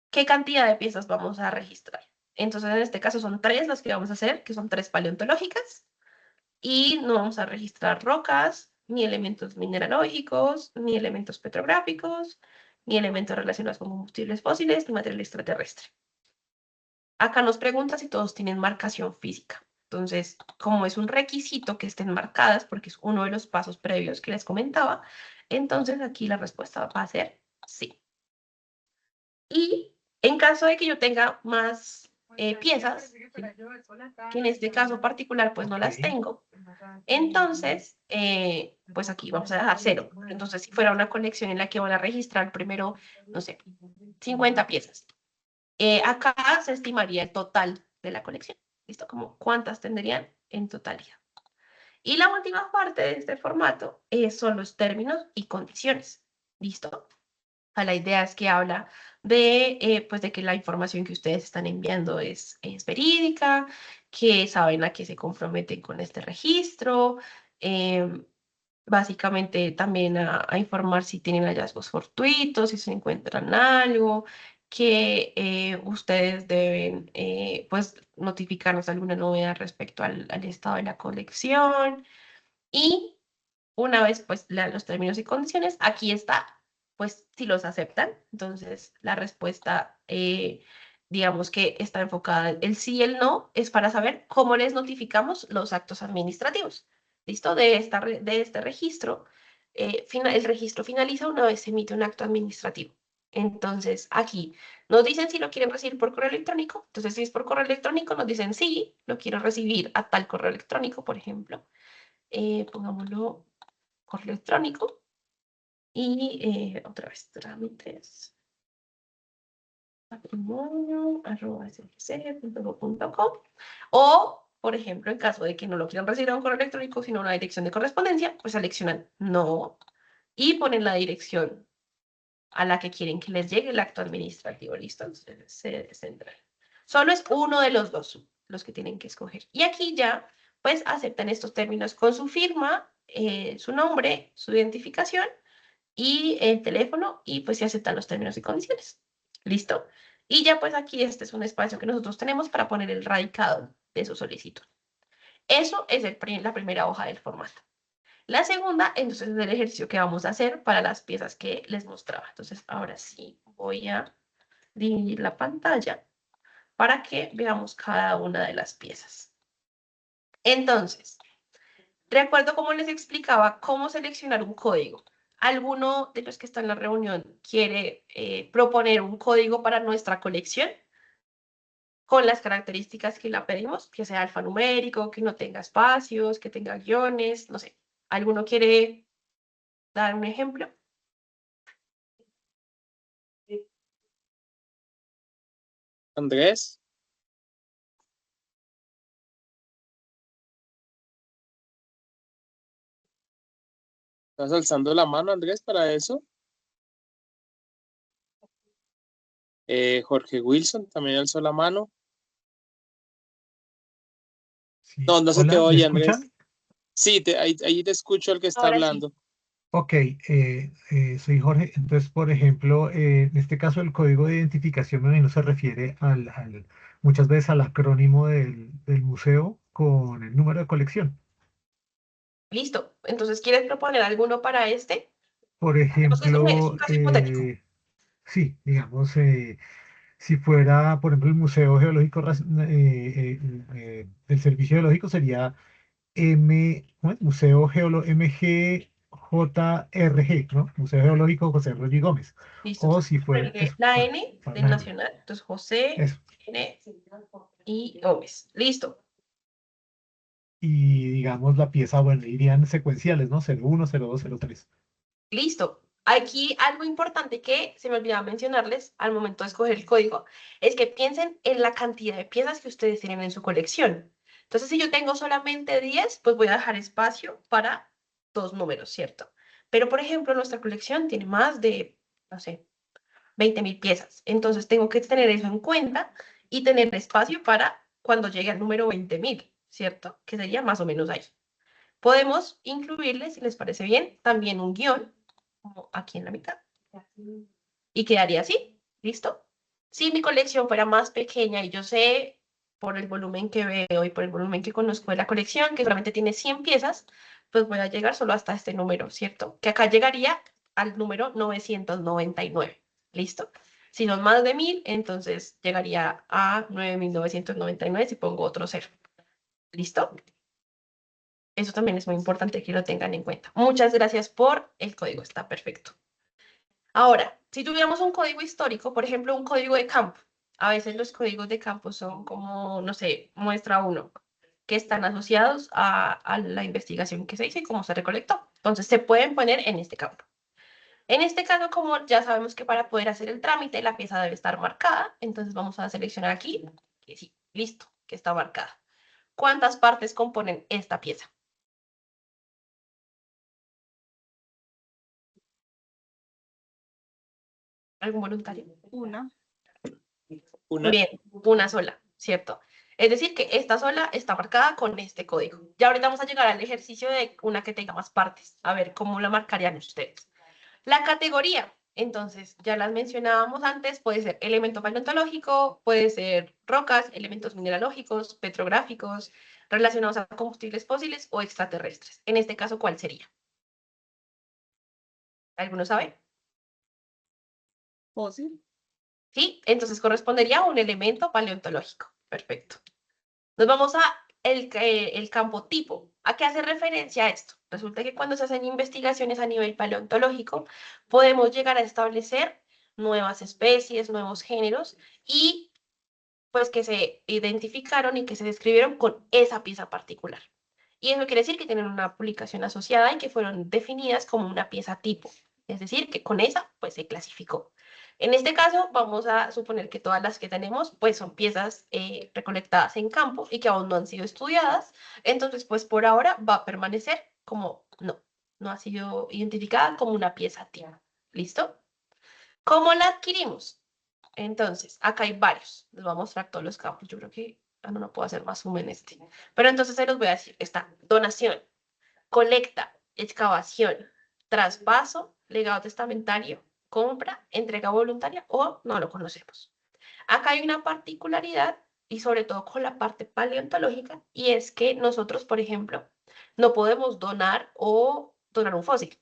qué cantidad de piezas vamos a registrar. Entonces, en este caso son tres las que vamos a hacer, que son tres paleontológicas. Y no vamos a registrar rocas, ni elementos mineralógicos, ni elementos petrográficos, ni elementos relacionados con combustibles fósiles, ni material extraterrestre. Acá nos pregunta si todos tienen marcación física. Entonces, como es un requisito que estén marcadas, porque es uno de los pasos previos que les comentaba, entonces aquí la respuesta va a ser sí. Y en caso de que yo tenga más piezas, que en este caso particular pues no las tengo, entonces pues aquí vamos a dejar cero. Entonces si fuera una colección en la que van a registrar primero, no sé, 50 piezas, acá se estimaría el total de la colección. ¿Listo? Como cuántas tendrían en totalidad. Y la última parte de este formato son los términos y condiciones. ¿Listo? La idea es que habla de, pues de que la información que ustedes están enviando es verídica, que saben a qué se comprometen con este registro, em, básicamente también a informar si tienen hallazgos fortuitos, si se encuentran algo, que ustedes deben pues notificarnos alguna novedad respecto al estado de la colección y una vez pues lean los términos y condiciones, aquí está, pues si los aceptan, entonces la respuesta, digamos que está enfocada, el sí y el no es para saber cómo les notificamos los actos administrativos. ¿Listo? De este registro, el registro finaliza una vez se emite un acto administrativo. Entonces, aquí nos dicen si lo quieren recibir por correo electrónico. Entonces, si es por correo electrónico, nos dicen sí, lo quiero recibir a tal correo electrónico, por ejemplo. Pongámoslo correo electrónico y otra vez trámites patrimonio@sgc.go.com o, por ejemplo, en caso de que no lo quieran recibir a un correo electrónico, sino a una dirección de correspondencia, pues seleccionan no y ponen la dirección a la que quieren que les llegue el acto administrativo. Listo, entonces central. Solo es uno de los dos los que tienen que escoger. Y aquí ya, pues, aceptan estos términos con su firma, su nombre, su identificación y el teléfono y pues se aceptan los términos y condiciones. ¿Listo? Y ya pues aquí este es un espacio que nosotros tenemos para poner el radicado de su solicitud. Eso es la primera hoja del formato. La segunda, entonces, es el ejercicio que vamos a hacer para las piezas que les mostraba. Entonces, ahora sí voy a dividir la pantalla para que veamos cada una de las piezas. Entonces, recuerdo cómo les explicaba cómo seleccionar un código. ¿Alguno de los que está en la reunión quiere proponer un código para nuestra colección con las características que la pedimos? Que sea alfanumérico, que no tenga espacios, que tenga guiones, no sé. ¿Alguno quiere dar un ejemplo? Andrés. ¿Estás alzando la mano, Andrés, para eso? Jorge Wilson también alzó la mano. Sí. No, no se te Hola, ¿me oye, Andrés. escuchan? Sí, ahí te escucho el que está Ahora sí. hablando. Ok, soy Jorge. Entonces, por ejemplo, en este caso el código de identificación me imagino se refiere muchas veces al acrónimo del museo con el número de colección. Listo. Entonces, ¿quieres proponer alguno para este? Por Es un ejemplo, caso hipotético. sí, digamos, si fuera, por ejemplo, el Museo Geológico del Servicio Geológico sería ¿cómo es? MGJRG, ¿no? Museo Geológico José Rodríguez Gómez. Listo. O Entonces, si fuera, ponerle eso, la N para del un ejemplo, Nacional. Entonces, José eso. N y Gómez. Listo. Y digamos la pieza, bueno, irían secuenciales, ¿no? 01, 02, 03. Listo. Aquí algo importante que se me olvidaba mencionarles al momento de escoger el código es que piensen en la cantidad de piezas que ustedes tienen en su colección. Entonces, si yo tengo solamente 10, pues voy a dejar espacio para dos números, ¿cierto? Pero, por ejemplo, nuestra colección tiene más de, no sé, 20.000 piezas. Entonces, tengo que tener eso en cuenta y tener espacio para cuando llegue al número 20.000, ¿cierto? Que sería más o menos ahí. Podemos incluirle, si les parece bien, también un guión, como aquí en la mitad. Y quedaría así, ¿listo? Si mi colección fuera más pequeña y yo sé por el volumen que veo y por el volumen que conozco de la colección, que solamente tiene 100 piezas, pues voy a llegar solo hasta este número, ¿cierto? Que acá llegaría al número 999, ¿listo? Si son más de 1.000, entonces llegaría a 9.999 si pongo otro cero, ¿listo? Eso también es muy importante que lo tengan en cuenta. Muchas gracias por el código, está perfecto. Ahora, si tuviéramos un código histórico, por ejemplo, un código de campo, a veces los códigos de campo son como, no sé, muestra uno, que están asociados a la investigación que se hizo y cómo se recolectó. Entonces, se pueden poner en este campo. En este caso, como ya sabemos que para poder hacer el trámite, la pieza debe estar marcada, entonces vamos a seleccionar aquí, que sí, listo, que está marcada. ¿Cuántas partes componen esta pieza? ¿Algún voluntario? Una. Una. Bien, una sola, ¿cierto? Es decir, que esta sola está marcada con este código. Ya ahorita vamos a llegar al ejercicio de una que tenga más partes. A ver cómo la marcarían ustedes. La categoría, entonces, ya las mencionábamos antes, puede ser elemento paleontológico, puede ser rocas, elementos mineralógicos, petrográficos, relacionados a combustibles fósiles o extraterrestres. En este caso, ¿cuál sería? ¿Alguno sabe? Fósil. Sí, entonces correspondería a un elemento paleontológico. Perfecto. Nos vamos a el campo tipo. ¿A qué hace referencia esto? Resulta que cuando se hacen investigaciones a nivel paleontológico, podemos llegar a establecer nuevas especies, nuevos géneros y pues que se identificaron y que se describieron con esa pieza particular. Y eso quiere decir que tienen una publicación asociada y que fueron definidas como una pieza tipo. Es decir, que con esa pues se clasificó. En este caso, vamos a suponer que todas las que tenemos pues son piezas recolectadas en campo y que aún no han sido estudiadas. Entonces, pues por ahora va a permanecer como no ha sido identificada como una pieza tipo. ¿Listo? ¿Cómo la adquirimos? Entonces, acá hay varios. Les voy a mostrar todos los campos. Yo creo que no puedo hacer más zoom en este. Pero entonces se los voy a decir. Está donación, colecta, excavación, traspaso, legado testamentario, compra, entrega voluntaria o no lo conocemos. Acá hay una particularidad y sobre todo con la parte paleontológica y es que nosotros, por ejemplo, no podemos donar o donar un fósil.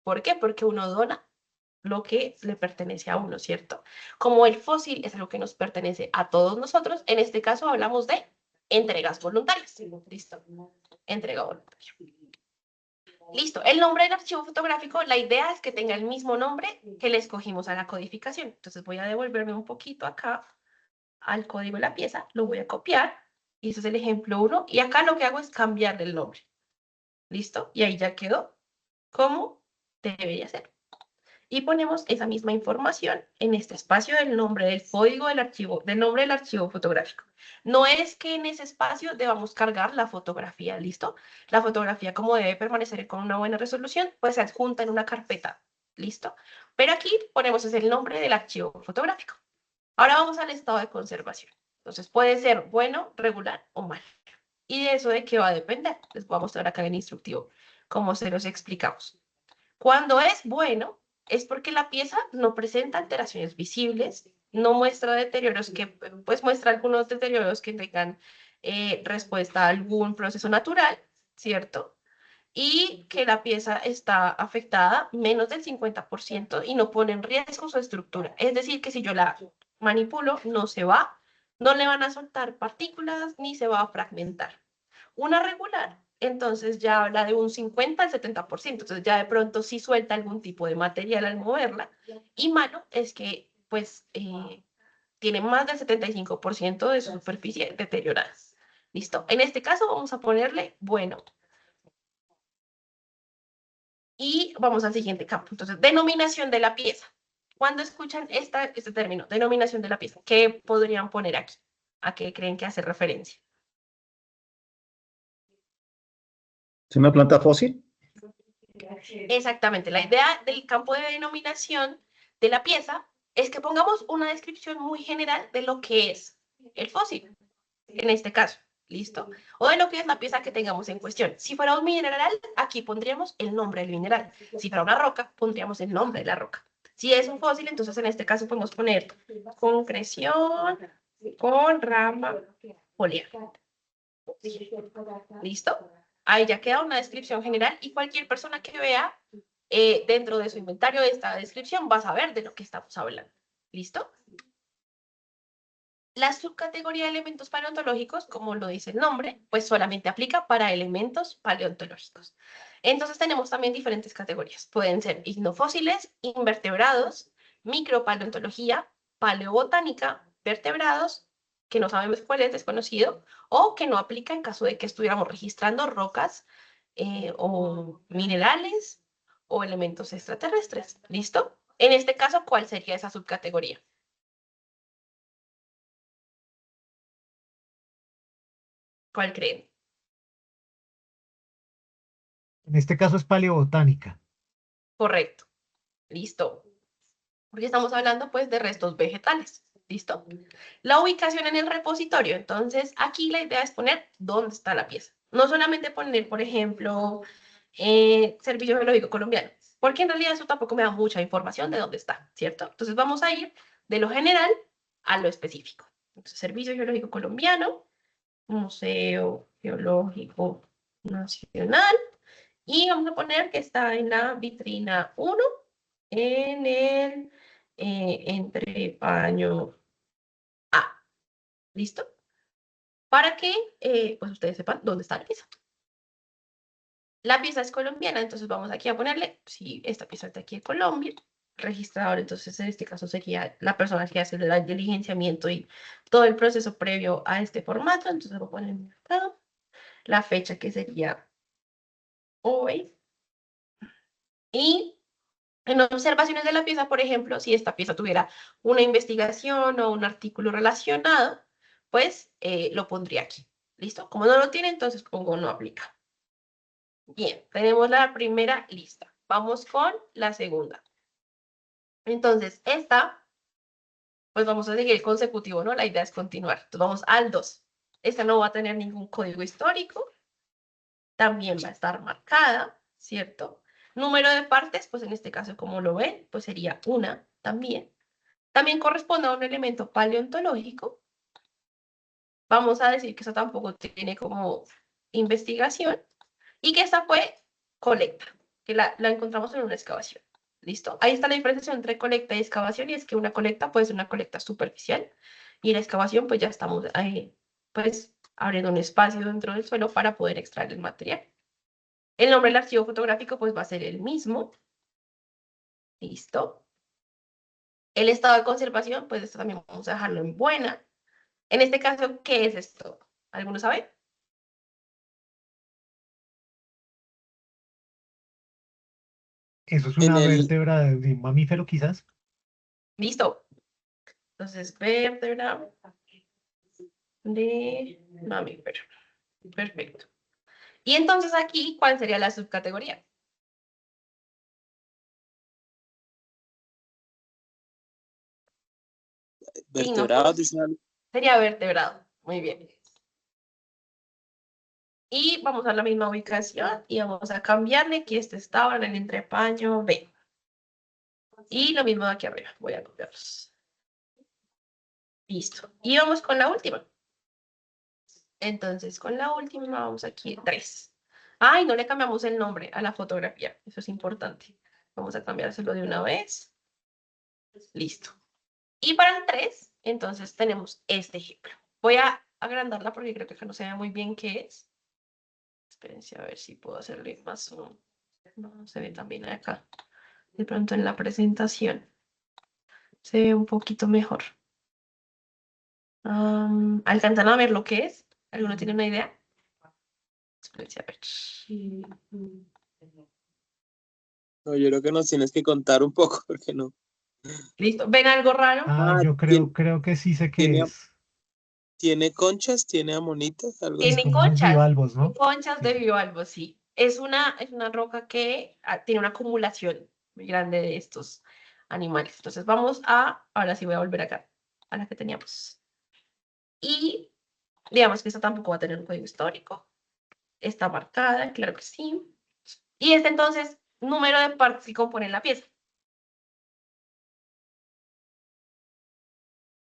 ¿Por qué? Porque uno dona lo que le pertenece a uno, ¿cierto? Como el fósil es algo que nos pertenece a todos nosotros, en este caso hablamos de entregas voluntarias. Listo. Entrega voluntaria. Listo. El nombre del archivo fotográfico, la idea es que tenga el mismo nombre que le escogimos a la codificación. Entonces voy a devolverme un poquito acá al código de la pieza, lo voy a copiar, y ese es el ejemplo 1, y acá lo que hago es cambiarle el nombre. ¿Listo? Y ahí ya quedó como debería ser. y ponemos esa misma información en este espacio del nombre del código del archivo, del nombre del archivo fotográfico. No es que en ese espacio debamos cargar la fotografía, ¿listo? La fotografía, como debe permanecer con una buena resolución, pues se adjunta en una carpeta, ¿listo? Pero aquí ponemos es el nombre del archivo fotográfico. Ahora vamos al estado de conservación. Entonces puede ser bueno, regular o mal. ¿Y de eso de qué va a depender? Les voy a mostrar acá en el instructivo cómo se los explicamos. Cuando es bueno, es porque la pieza no presenta alteraciones visibles, no muestra deterioros que, pues muestra algunos deterioros que tengan respuesta a algún proceso natural, ¿cierto? Y que la pieza está afectada menos del 50% y no pone en riesgo su estructura. Es decir, que si yo la manipulo, no se va, no le van a soltar partículas ni se va a fragmentar. Una regular, entonces ya habla de un 50 al 70%, entonces ya de pronto sí suelta algún tipo de material al moverla. Y malo es que pues tiene más del 75% de su superficie deteriorada. ¿Listo? En este caso vamos a ponerle bueno. Y vamos al siguiente campo. Entonces, denominación de la pieza. Cuando escuchan este término, denominación de la pieza, ¿qué podrían poner aquí? ¿A qué creen que hace referencia? ¿Es una planta fósil? Exactamente. La idea del campo de denominación de la pieza es que pongamos una descripción muy general de lo que es el fósil, en este caso. ¿Listo? O de lo que es la pieza que tengamos en cuestión. Si fuera un mineral, aquí pondríamos el nombre del mineral. Si fuera una roca, pondríamos el nombre de la roca. Si es un fósil, entonces en este caso podemos poner concreción con rama foliar. ¿Listo? Ahí ya queda una descripción general y cualquier persona que vea dentro de su inventario esta descripción va a saber de lo que estamos hablando. ¿Listo? La subcategoría de elementos paleontológicos, como lo dice el nombre, pues solamente aplica para elementos paleontológicos. Entonces tenemos también diferentes categorías. Pueden ser ignofósiles, invertebrados, micropaleontología, paleobotánica, vertebrados, que no sabemos cuál es, desconocido, o que no aplica en caso de que estuviéramos registrando rocas o minerales o elementos extraterrestres. ¿Listo? En este caso, ¿cuál sería esa subcategoría? ¿Cuál creen? En este caso es paleobotánica. Correcto. Listo. Porque estamos hablando pues de restos vegetales. ¿Listo? La ubicación en el repositorio. Entonces, aquí la idea es poner dónde está la pieza. No solamente poner, por ejemplo, Servicio Geológico Colombiano, porque en realidad eso tampoco me da mucha información de dónde está, ¿cierto? Entonces vamos a ir de lo general a lo específico. Entonces, Servicio Geológico Colombiano, Museo Geológico Nacional, y vamos a poner que está en la vitrina 1, en el entrepaño A. ¿Listo? Para que pues ustedes sepan dónde está la pieza. La pieza es colombiana, entonces vamos aquí a ponerle, si esta pieza está aquí en Colombia, registrador, entonces en este caso sería la persona que hace el diligenciamiento y todo el proceso previo a este formato, entonces voy a poner acá la fecha que sería hoy. Y en observaciones de la pieza, por ejemplo, si esta pieza tuviera una investigación o un artículo relacionado, pues lo pondría aquí. ¿Listo? Como no lo tiene, entonces pongo no aplica. Bien, tenemos la primera lista. Vamos con la segunda. Entonces, esta, pues vamos a seguir el consecutivo, ¿no? La idea es continuar. Entonces, vamos al 2. Esta no va a tener ningún código histórico. También va a estar marcada, ¿cierto? Número de partes, pues en este caso, como lo ven, pues sería una también. También corresponde a un elemento paleontológico. Vamos a decir que eso tampoco tiene como investigación y que esta fue colecta, que la encontramos en una excavación. ¿Listo? Ahí está la diferenciación entre colecta y excavación, y es que una colecta puede ser una colecta superficial y la excavación pues ya estamos pues abriendo un espacio dentro del suelo para poder extraer el material. El nombre del archivo fotográfico pues va a ser el mismo. ¿Listo? El estado de conservación, pues esto también vamos a dejarlo en buena. En este caso, ¿qué es esto? ¿Alguno sabe? Eso es En una el, vértebra de un mamífero, quizás. Listo. Entonces, vértebra de mamífero. Perfecto. Y entonces aquí, ¿cuál sería la subcategoría? Sí, no, vertebrados, dicen algo. sería vertebrado. Muy bien. Y vamos a la misma ubicación y vamos a cambiarle que este estaba en el entrepaño B. Y lo mismo de aquí arriba. Voy a copiarlos. Listo. Y vamos con la última. Entonces, con la última vamos aquí 3. Ay, no le cambiamos el nombre a la fotografía. Eso es importante. Vamos a cambiárselo de una vez. Listo. Y para el 3, entonces tenemos este ejemplo. Voy a agrandarla porque creo que acá no se ve muy bien qué es. Espérense a ver si puedo hacerle más zoom. No se ve tan bien acá. De pronto en la presentación se ve un poquito mejor. ¿Alcanzan a ver lo que es? ¿Alguno tiene una idea? Espérense a ver. No, yo creo que nos tienes que contar un poco, porque no. ¿Listo? ¿Ven algo raro? Ah, Ah, yo creo que sí sé qué tiene, es. tiene conchas, tiene amonitas, algo Y así. Tiene como unos bivalvos, ¿no? conchas de Sí. bivalvos, sí. Es una roca que tiene una acumulación muy grande de estos animales. Entonces ahora sí voy a volver acá, a la que teníamos. Y digamos que esta tampoco va a tener un código histórico. Está marcada, claro que sí. Y este entonces, número de partes que componen la pieza.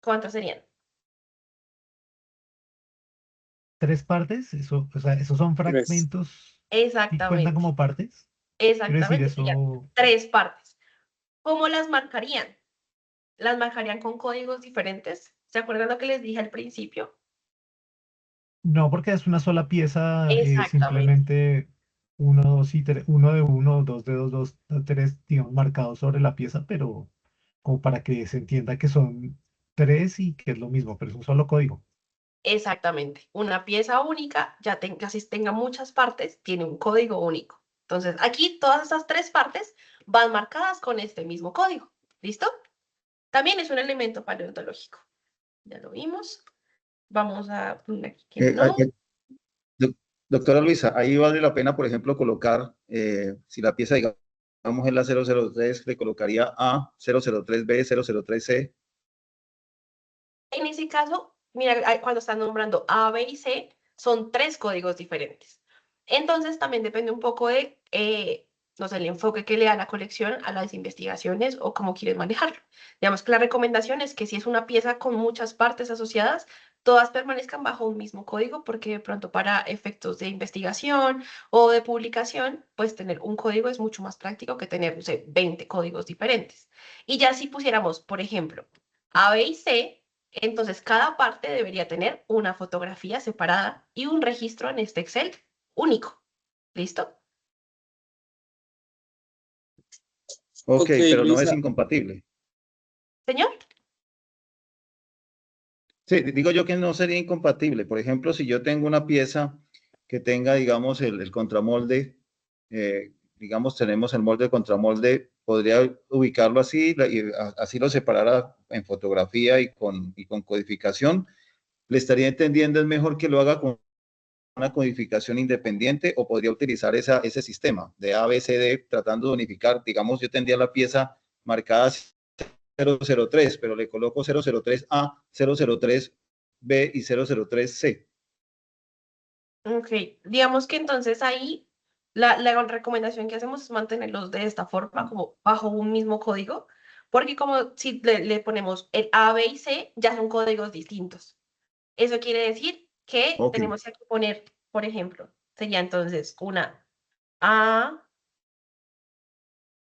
¿Cuántas serían? 3 partes, eso, o sea, esos son Tres. fragmentos y cuentan Exactamente, como partes. Quiero decir, exactamente, serían eso 3 partes. ¿Cómo las marcarían? Las marcarían con códigos diferentes. ¿Se acuerdan lo que les dije al principio? no porque es una sola pieza, Exactamente, simplemente uno, dos y tres, uno de uno, dos de dos, dos de tres, digamos, marcados sobre la pieza, pero como para que se entienda que son 3 y que es lo mismo, pero es un solo código. exactamente. Una pieza única, si tenga muchas partes, tiene un código único. Entonces, aquí todas esas 3 partes van marcadas con este mismo código. ¿Listo? También es un elemento paleontológico. Ya lo vimos. Vamos a poner aquí que Eh, eh, no. eh, doc- Doctora Luisa, ahí vale la pena, por ejemplo, colocar, si la pieza, digamos, es la 003, le colocaría A, 003B, 003C. En ese caso, mira, cuando están nombrando A, B y C, son 3 códigos diferentes. Entonces, también depende un poco de, no sé, el enfoque que le da la colección a las investigaciones o cómo quieres manejarlo. Digamos que la recomendación es que si es una pieza con muchas partes asociadas, todas permanezcan bajo un mismo código, porque de pronto para efectos de investigación o de publicación, pues tener un código es mucho más práctico que tener, no sé, 20 códigos diferentes. Y ya si pusiéramos, por ejemplo, A, B y C, entonces, cada parte debería tener una fotografía separada y un registro en este Excel único. ¿Listo? Ok, Ok, pero no es Luisa. incompatible. Señor, Sí, digo yo que no sería incompatible. Por ejemplo, si yo tengo una pieza que tenga, digamos, el contramolde, digamos, tenemos el molde de contramolde, podría ubicarlo así y así lo separara en fotografía y con codificación. Le estaría entendiendo, es mejor que lo haga con una codificación independiente o podría utilizar ese sistema de ABCD tratando de unificar. Digamos, yo tendría la pieza marcada 003, pero le coloco 003A, 003B y 003C. ok. Digamos que entonces ahí la recomendación que hacemos es mantenerlos de esta forma, como bajo un mismo código, porque como si le ponemos el A, B y C, ya son códigos distintos. Eso quiere decir que Ok, tenemos que poner, por ejemplo, sería entonces una A,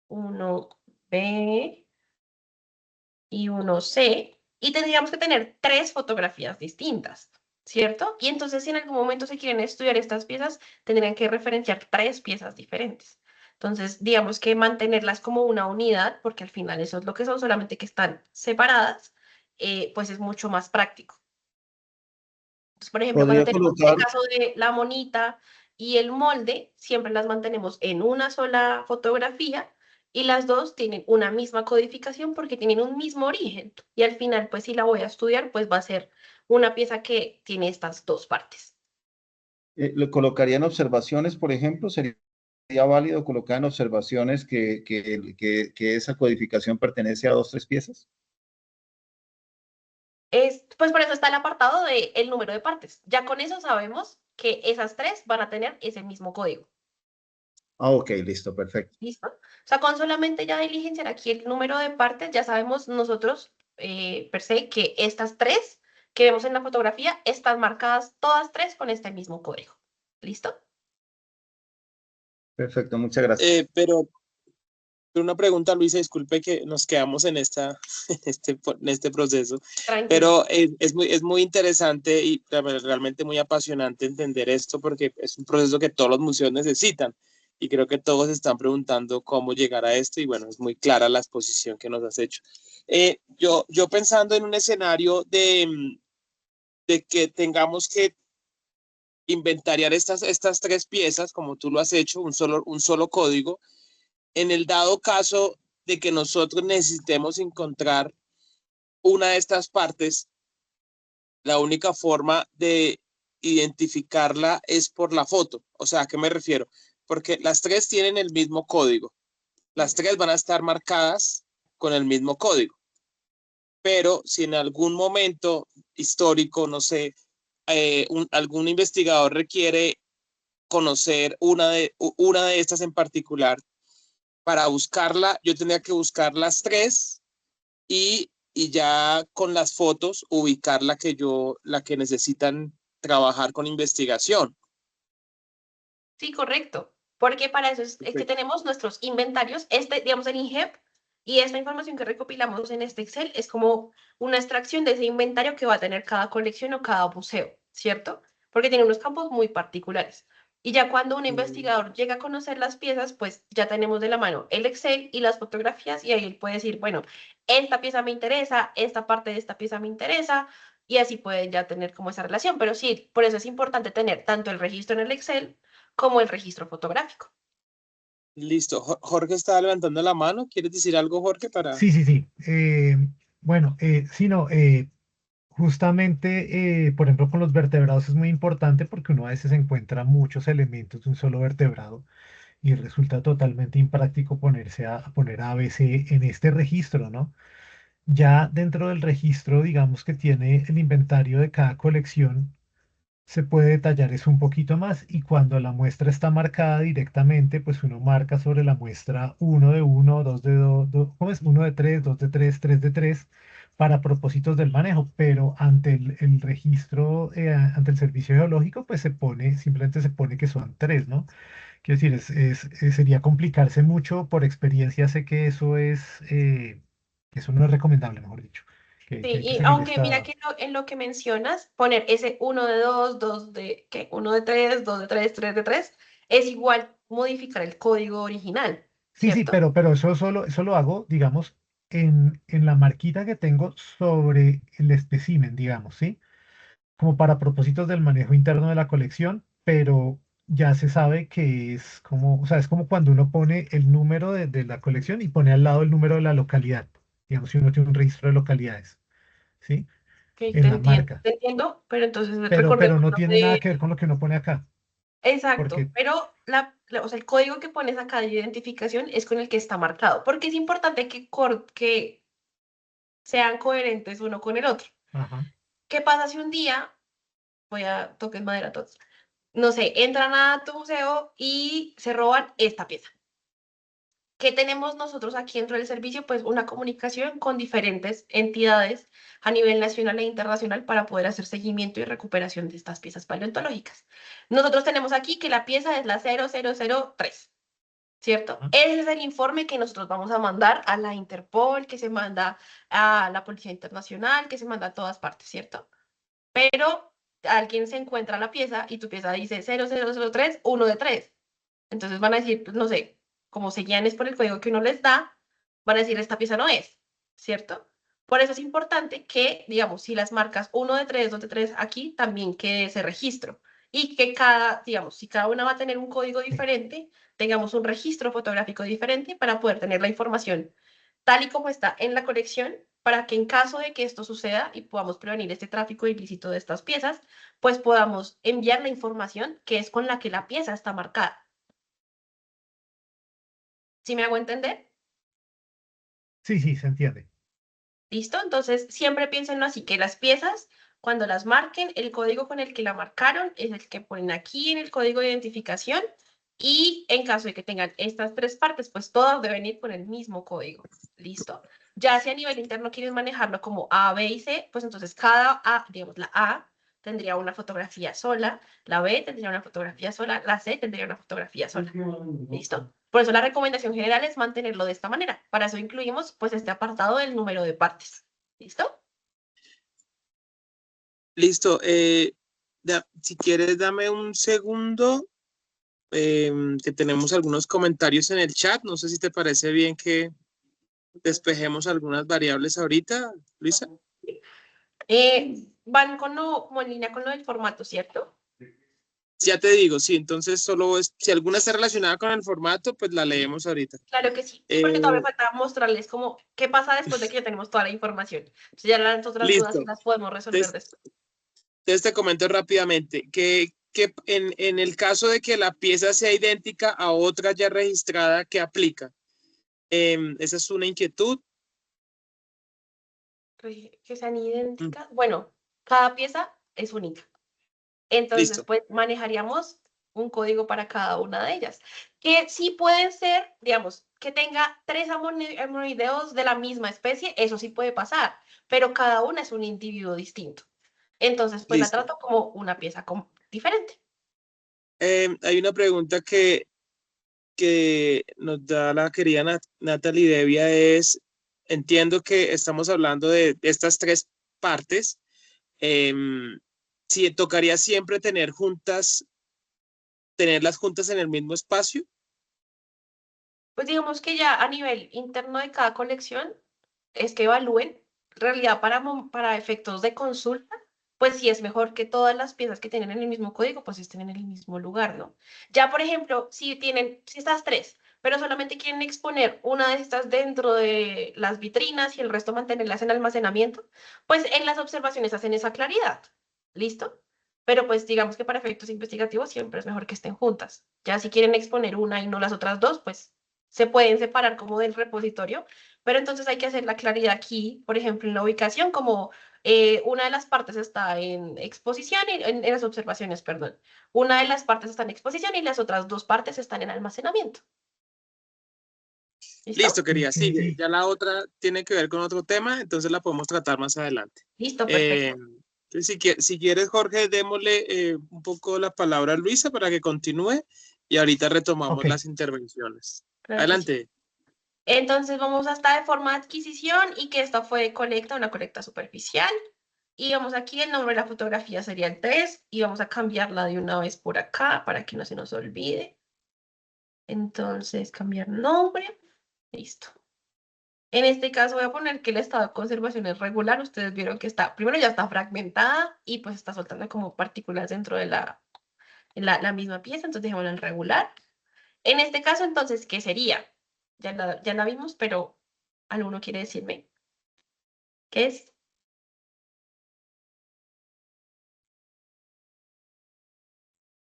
uno B y uno C, y tendríamos que tener 3 fotografías distintas, ¿cierto? Y entonces si en algún momento se quieren estudiar estas piezas, tendrían que referenciar 3 piezas diferentes. Entonces, digamos que mantenerlas como una unidad, porque al final eso es lo que son, solamente que están separadas, pues es mucho más práctico. Entonces, por ejemplo, cuando podría tenemos el colocar, caso de la monita y el molde, siempre las mantenemos en una sola fotografía y las dos tienen una misma codificación porque tienen un mismo origen. Y al final, pues si la voy a estudiar, pues va a ser una pieza que tiene estas dos partes. ¿Lo colocaría en observaciones, por ejemplo? ¿Sería válido colocar en observaciones que esa codificación pertenece a dos, tres piezas? Pues por eso está el apartado de el número de partes. Ya con eso sabemos que esas tres van a tener ese mismo código. Ah, ok, listo, perfecto. ¿Listo? O sea, con solamente ya diligenciar aquí el número de partes, ya sabemos nosotros, per se, que estas tres que vemos en la fotografía están marcadas todas tres con este mismo código. ¿Listo? Perfecto, muchas gracias. Pero una pregunta, Luisa, disculpe que nos quedamos en este proceso, Tranquilo. pero es muy interesante y realmente muy apasionante entender esto porque es un proceso que todos los museos necesitan y creo que todos están preguntando cómo llegar a esto y bueno, es muy clara la exposición que nos has hecho. Yo pensando en un escenario de que tengamos que inventariar estas tres piezas, como tú lo has hecho, un solo código, en el dado caso de que nosotros necesitemos encontrar una de estas partes, la única forma de identificarla es por la foto. O sea, ¿a qué me refiero? Porque las tres tienen el mismo código. Las tres van a estar marcadas con el mismo código. Pero si en algún momento histórico, no sé, algún investigador requiere conocer una de estas en particular, para buscarla, yo tendría que buscar las tres y ya con las fotos ubicar la que necesitan trabajar con investigación. Sí, correcto. Porque para eso es que tenemos nuestros inventarios, digamos, en INGEP, y esta información que recopilamos en este Excel es como una extracción de ese inventario que va a tener cada colección o cada museo, ¿cierto? Porque tiene unos campos muy particulares. Y ya cuando un investigador llega a conocer las piezas, pues ya tenemos de la mano el Excel y las fotografías, y ahí él puede decir, bueno, esta pieza me interesa, esta parte de esta pieza me interesa, y así puede ya tener como esa relación. Pero sí, por eso es importante tener tanto el registro en el Excel como el registro fotográfico. Listo. Jorge está levantando la mano. ¿Quieres decir algo, Jorge? Sí, sí, sí. Bueno, sí, no, justamente, por ejemplo, con los vertebrados es muy importante porque uno a veces encuentra muchos elementos de un solo vertebrado y resulta totalmente impráctico ponerse a poner ABC en este registro, ¿no? Ya dentro del registro, digamos que tiene el inventario de cada colección, se puede detallar eso un poquito más y cuando la muestra está marcada directamente, pues uno marca sobre la muestra uno de uno, 2 de 2, ¿cómo es? 1 de 3, 2 de 3, 3 de 3 para propósitos del manejo, pero ante el registro, ante el servicio geológico, pues simplemente se pone que son 3, ¿no? Quiero decir, sería complicarse mucho, por experiencia sé que eso no es recomendable, mejor dicho, Sí, que hay que y seguir aunque mira esta... que en lo que mencionas, poner ese uno de 2, 2 de, ¿qué? 1 de 3, 2 de 3, 3 de 3, es igual modificar el código original, Sí, sí, ¿cierto? pero eso lo hago, digamos, en la marquita que tengo sobre el espécimen, digamos, ¿sí? Como para propósitos del manejo interno de la colección, pero ya se sabe que es como, o sea, es como cuando uno pone el número de la colección y pone al lado el número de la localidad, digamos, si uno tiene un registro de localidades, ¿sí? Ok, En la marca, te entiendo, pero entonces pero recordemos no lo tiene nada de... que ver con lo que uno pone acá, Exacto, porque, pero o sea, el código que pones acá de identificación es con el que está marcado, porque es importante que sean coherentes uno con el otro. ajá, ¿Qué pasa si un día, voy a tocar madera todos, no sé, entran a tu museo y se roban esta pieza? ¿Qué tenemos nosotros aquí dentro del servicio? Pues una comunicación con diferentes entidades a nivel nacional e internacional para poder hacer seguimiento y recuperación de estas piezas paleontológicas. Nosotros tenemos aquí que la pieza es la 0003, ¿cierto? ajá, Ese es el informe que nosotros vamos a mandar a la Interpol, que se manda a la Policía Internacional, que se manda a todas partes, ¿cierto? Pero alguien se encuentra la pieza y tu pieza dice 0003, 1 de 3. Entonces van a decir, pues, no sé, como se guían es por el código que uno les da, van a decir, esta pieza no es, ¿cierto? Por eso es importante que, digamos, si las marcas 1 de 3, 2 de 3, aquí también quede ese registro. Y que cada, digamos, si cada una va a tener un código sí, diferente, tengamos un registro fotográfico diferente para poder tener la información tal y como está en la colección, para que en caso de que esto suceda y podamos prevenir este tráfico ilícito de estas piezas, pues podamos enviar la información que es con la que la pieza está marcada. ¿Sí me hago entender? Sí, sí, se entiende. ¿Listo? Entonces, siempre piénsenlo así, que las piezas, cuando las marquen, el código con el que la marcaron es el que ponen aquí en el código de identificación, y en caso de que tengan estas tres partes, pues todas deben ir con el mismo código. ¿Listo? Ya si a nivel interno quieren manejarlo como A, B y C, pues entonces cada A, digamos, la A tendría una fotografía sola, la B tendría una fotografía sola, la C tendría una fotografía sola. ¿Listo? Por eso la recomendación general es mantenerlo de esta manera. Para eso incluimos pues este apartado del número de partes. ¿Listo? Listo. Si quieres, dame un segundo, que tenemos algunos comentarios en el chat. No sé si te parece bien que despejemos algunas variables ahorita, Luisa. Van como en línea con lo del formato, ¿cierto? Ya te digo, sí, entonces solo es, si alguna está relacionada con el formato, pues la leemos ahorita. Claro que sí, porque todavía falta mostrarles como qué pasa después de que ya tenemos toda la información. Entonces ya las otras dudas Listo. las podemos resolver después. Entonces te comento rápidamente que en el caso de que la pieza sea idéntica a otra ya registrada, ¿qué aplica? Esa es una inquietud. Que sean idénticas. Bueno, cada pieza es única. Entonces, Listo. pues manejaríamos un código para cada una de ellas. Que sí pueden ser, digamos, que tenga tres amonideos de la misma especie, eso sí puede pasar, pero cada una es un individuo distinto. Entonces, pues la Listo. trato como una pieza diferente. Hay una pregunta que nos da la querida Natalie Devia, es, entiendo que estamos hablando de estas tres partes. Si tocaría siempre tenerlas juntas en el mismo espacio. Pues digamos que ya a nivel interno de cada colección es que evalúen, en realidad para efectos de consulta, pues sí es mejor que todas las piezas que tienen el mismo código, pues estén en el mismo lugar, ¿no? Ya, por ejemplo, si estas tres, pero solamente quieren exponer una de estas dentro de las vitrinas y el resto mantenerlas en almacenamiento, pues en las observaciones hacen esa claridad, ¿listo? Pero pues digamos que para efectos investigativos siempre es mejor que estén juntas. Ya si quieren exponer una y no las otras dos, pues se pueden separar como del repositorio, pero entonces hay que hacer la claridad aquí, por ejemplo, en la ubicación, como una de las partes está en exposición, en las observaciones, perdón. Una de las partes está en exposición y las otras dos partes están en almacenamiento. ¿Listo? Listo, quería. Sí, Y ya la otra tiene que ver con otro tema, entonces la podemos tratar más adelante. Listo, perfecto. Si quieres, Jorge, démosle un poco la palabra a Luisa para que continúe y ahorita retomamos ok, las intervenciones. Claro que sí. Adelante. Entonces vamos hasta de forma de adquisición y que esta fue colecta, una colecta superficial. Y vamos aquí, el nombre de la fotografía sería el 3 y vamos a cambiarla de una vez por acá para que no se nos olvide. Entonces, cambiar nombre. Listo. En este caso voy a poner que el estado de conservación es regular. Ustedes vieron que está, primero ya está fragmentada y pues está soltando como partículas dentro de la misma pieza, entonces dejémoslo en regular. En este caso, entonces, ¿qué sería? Ya la vimos, pero alguno quiere decirme qué es.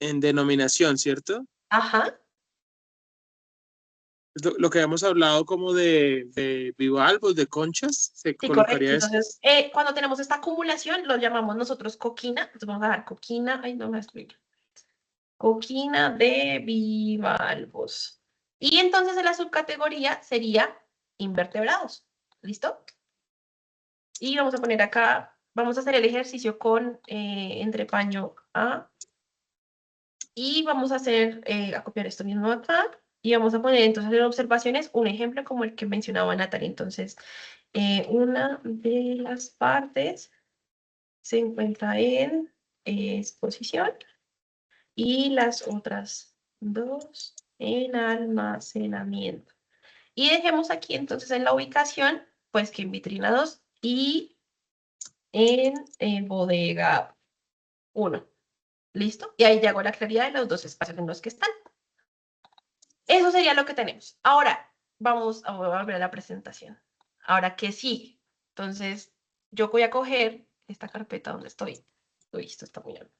En denominación, ¿cierto? Ajá. Es lo que habíamos hablado como de bivalvos, de conchas, se Sí, correcto. colocaría eso. Entonces, cuando tenemos esta acumulación, lo llamamos nosotros coquina. Entonces vamos a dar coquina. Ay, no me escribir. Coquina de bivalvos. Y entonces en la subcategoría sería invertebrados. ¿Listo? Y vamos a poner acá, vamos a hacer el ejercicio con entrepaño A. Y vamos a hacer, a copiar esto mismo acá. Y vamos a poner entonces en observaciones un ejemplo como el que mencionaba Natalie. Entonces, una de las partes se encuentra en exposición y las otras dos en almacenamiento. Y dejemos aquí entonces en la ubicación, pues que en vitrina 2 y en bodega 1. ¿Listo? Y ahí ya hago la claridad de los dos espacios en los que están. Eso sería lo que tenemos. Ahora, vamos a volver a la presentación. Ahora, ¿qué sigue? Entonces, yo voy a coger esta carpeta donde estoy. Uy, esto está muy amplio.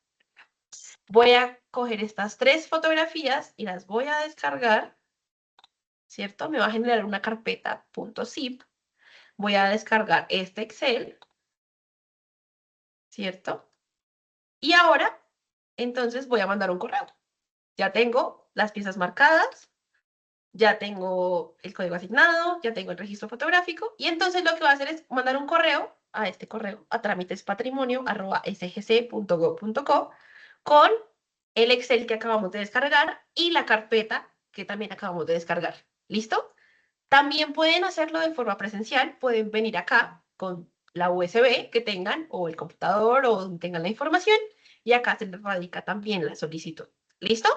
Voy a coger estas 3 fotografías y las voy a descargar, ¿cierto? Me va a generar una carpeta .zip. Voy a descargar este Excel, ¿cierto? Y ahora, entonces voy a mandar un correo. Ya tengo las piezas marcadas, ya tengo el código asignado, ya tengo el registro fotográfico, y entonces lo que voy a hacer es mandar un correo a este correo, a trámitespatrimonio@sgc.gov.co, con el Excel que acabamos de descargar y la carpeta que también acabamos de descargar. ¿Listo? También pueden hacerlo de forma presencial, pueden venir acá con la USB que tengan, o el computador, o donde tengan la información, y acá se les radica también la solicitud. ¿Listo?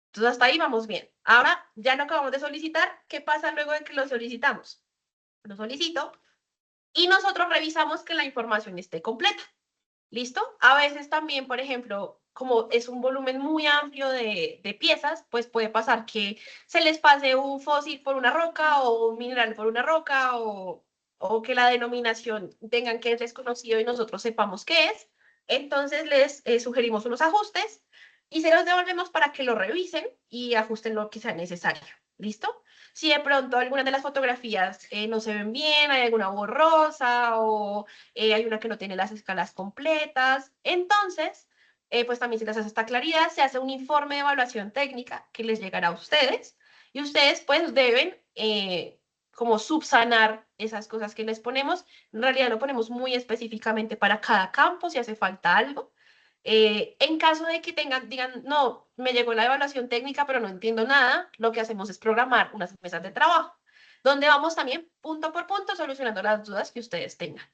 Entonces hasta ahí vamos bien. Ahora ya lo acabamos de solicitar. ¿Qué pasa luego de que lo solicitamos? Lo solicito y nosotros revisamos que la información esté completa. ¿Listo? A veces también, por ejemplo, como es un volumen muy amplio de piezas, pues puede pasar que se les pase un fósil por una roca o un mineral por una roca, o que la denominación tengan que es desconocido y nosotros sepamos qué es. Entonces les sugerimos unos ajustes y se los devolvemos para que lo revisen y ajusten lo que sea necesario. ¿Listo? Si de pronto algunas de las fotografías no se ven bien, hay alguna borrosa o hay una que no tiene las escalas completas. Entonces, pues también se les hace esta claridad, se hace un informe de evaluación técnica que les llegará a ustedes y ustedes pues deben como subsanar esas cosas que les ponemos. En realidad lo ponemos muy específicamente para cada campo si hace falta algo. En caso de que digan, no, me llegó la evaluación técnica, pero no entiendo nada, lo que hacemos es programar unas mesas de trabajo, donde vamos también punto por punto solucionando las dudas que ustedes tengan.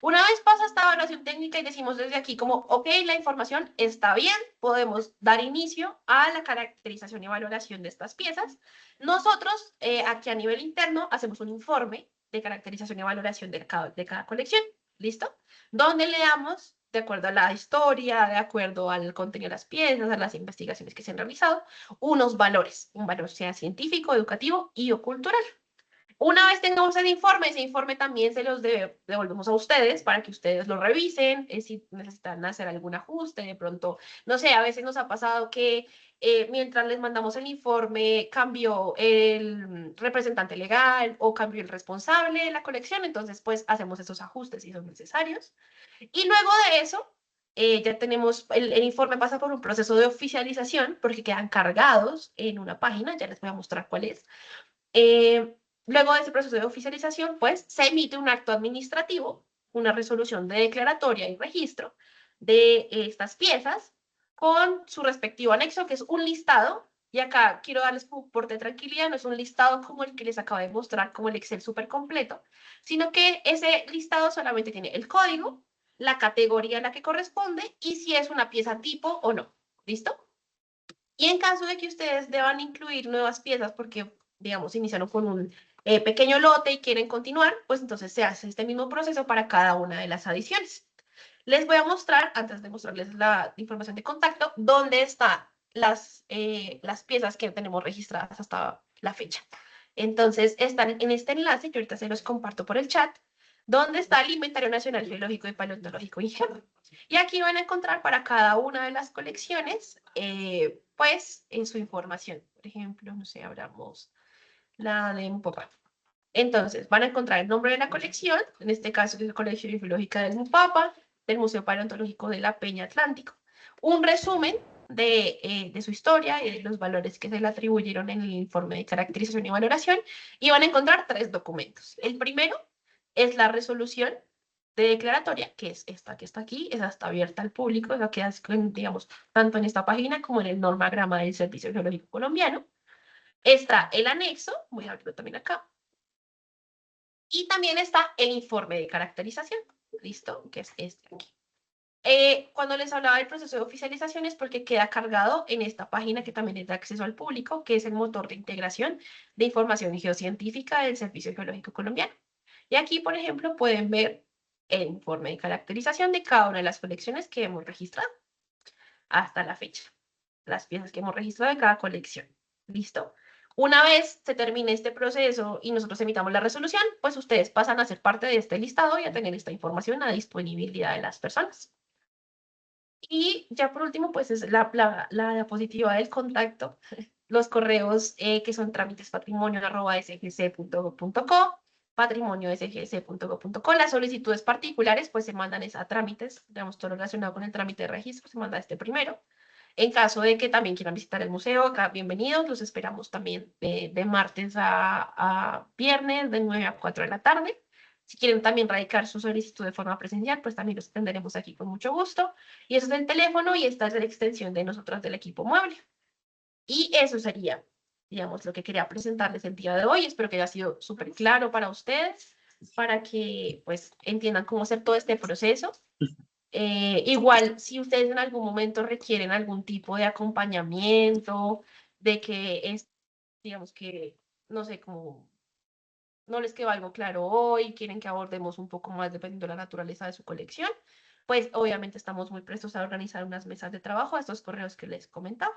Una vez pasa esta evaluación técnica y decimos desde aquí como, ok, la información está bien, podemos dar inicio a la caracterización y valoración de estas piezas. Nosotros, aquí a nivel interno, hacemos un informe de caracterización y valoración de cada colección, ¿listo? Donde le damos, de acuerdo a la historia, de acuerdo al contenido de las piezas, a las investigaciones que se han realizado, unos valores, un valor sea científico, educativo y o cultural. Una vez tengamos el informe, ese informe también se los devolvemos a ustedes para que ustedes lo revisen, si necesitan hacer algún ajuste, de pronto, no sé, a veces nos ha pasado que mientras les mandamos el informe cambió el representante legal o cambió el responsable de la colección, entonces pues hacemos esos ajustes si son necesarios. Y luego de eso, ya tenemos, el informe pasa por un proceso de oficialización porque quedan cargados en una página, ya les voy a mostrar cuál es. Luego de ese proceso de oficialización, pues se emite un acto administrativo, una resolución de declaratoria y registro de estas piezas con su respectivo anexo, que es un listado. Y acá quiero darles un porte de tranquilidad, no es un listado como el que les acabo de mostrar, como el Excel súper completo, sino que ese listado solamente tiene el código, la categoría a la que corresponde y si es una pieza tipo o no. ¿Listo? Y en caso de que ustedes deban incluir nuevas piezas porque, digamos, iniciaron con un pequeño lote y quieren continuar, pues entonces se hace este mismo proceso para cada una de las adiciones. Les voy a mostrar, antes de mostrarles la información de contacto, dónde están las piezas que tenemos registradas hasta la fecha. Entonces, están en este enlace, que ahorita se los comparto por el chat, donde está el Inventario Nacional Geológico y Paleontológico INGEP. Y aquí van a encontrar para cada una de las colecciones, pues, en su información. Por ejemplo, no sé, abramos la de Mupapa. Entonces, van a encontrar el nombre de la colección, en este caso es la Colección Geológica del Mupapa, del Museo Paleontológico de la Peña Atlántico. Un resumen de su historia y de los valores que se le atribuyeron en el informe de caracterización y valoración, y van a encontrar 3 documentos. El primero es la resolución de declaratoria, que es esta que está aquí, esa está abierta al público, esa queda, digamos, tanto en esta página como en el normagrama del Servicio Geológico Colombiano. Está el anexo, voy a abrirlo también acá, y también está el informe de caracterización, ¿listo? Que es este aquí. Cuando les hablaba del proceso de oficialización es porque queda cargado en esta página que también es de acceso al público, que es el motor de integración de información geocientífica del Servicio Geológico Colombiano. Y aquí, por ejemplo, pueden ver el informe de caracterización de cada una de las colecciones que hemos registrado hasta la fecha. Las piezas que hemos registrado de cada colección. ¿Listo? Una vez se termine este proceso y nosotros emitamos la resolución, pues ustedes pasan a ser parte de este listado y a tener esta información a disponibilidad de las personas. Y ya por último, pues es la diapositiva del contacto, los correos que son trámites patrimonio@sgc.gov.co, patrimonio@sgc.gov.co. Las solicitudes particulares pues se mandan a trámites, digamos, todo lo relacionado con el trámite de registro se manda a este primero. En caso de que también quieran visitar el museo, acá bienvenidos, los esperamos también de martes a viernes de 9 a 4 de la tarde. Si quieren también radicar su solicitud de forma presencial, pues también los atenderemos aquí con mucho gusto. Y eso es el teléfono y esta es la extensión de nosotros del equipo mueble. Y eso sería, digamos, lo que quería presentarles el día de hoy. Espero que haya sido súper claro para ustedes, para que pues entiendan cómo hacer todo este proceso. Igual, si ustedes en algún momento requieren algún tipo de acompañamiento, de que es, digamos que, no sé, como no les quedó algo claro hoy, quieren que abordemos un poco más dependiendo de la naturaleza de su colección, pues obviamente estamos muy prestos a organizar unas mesas de trabajo a estos correos que les comentaba.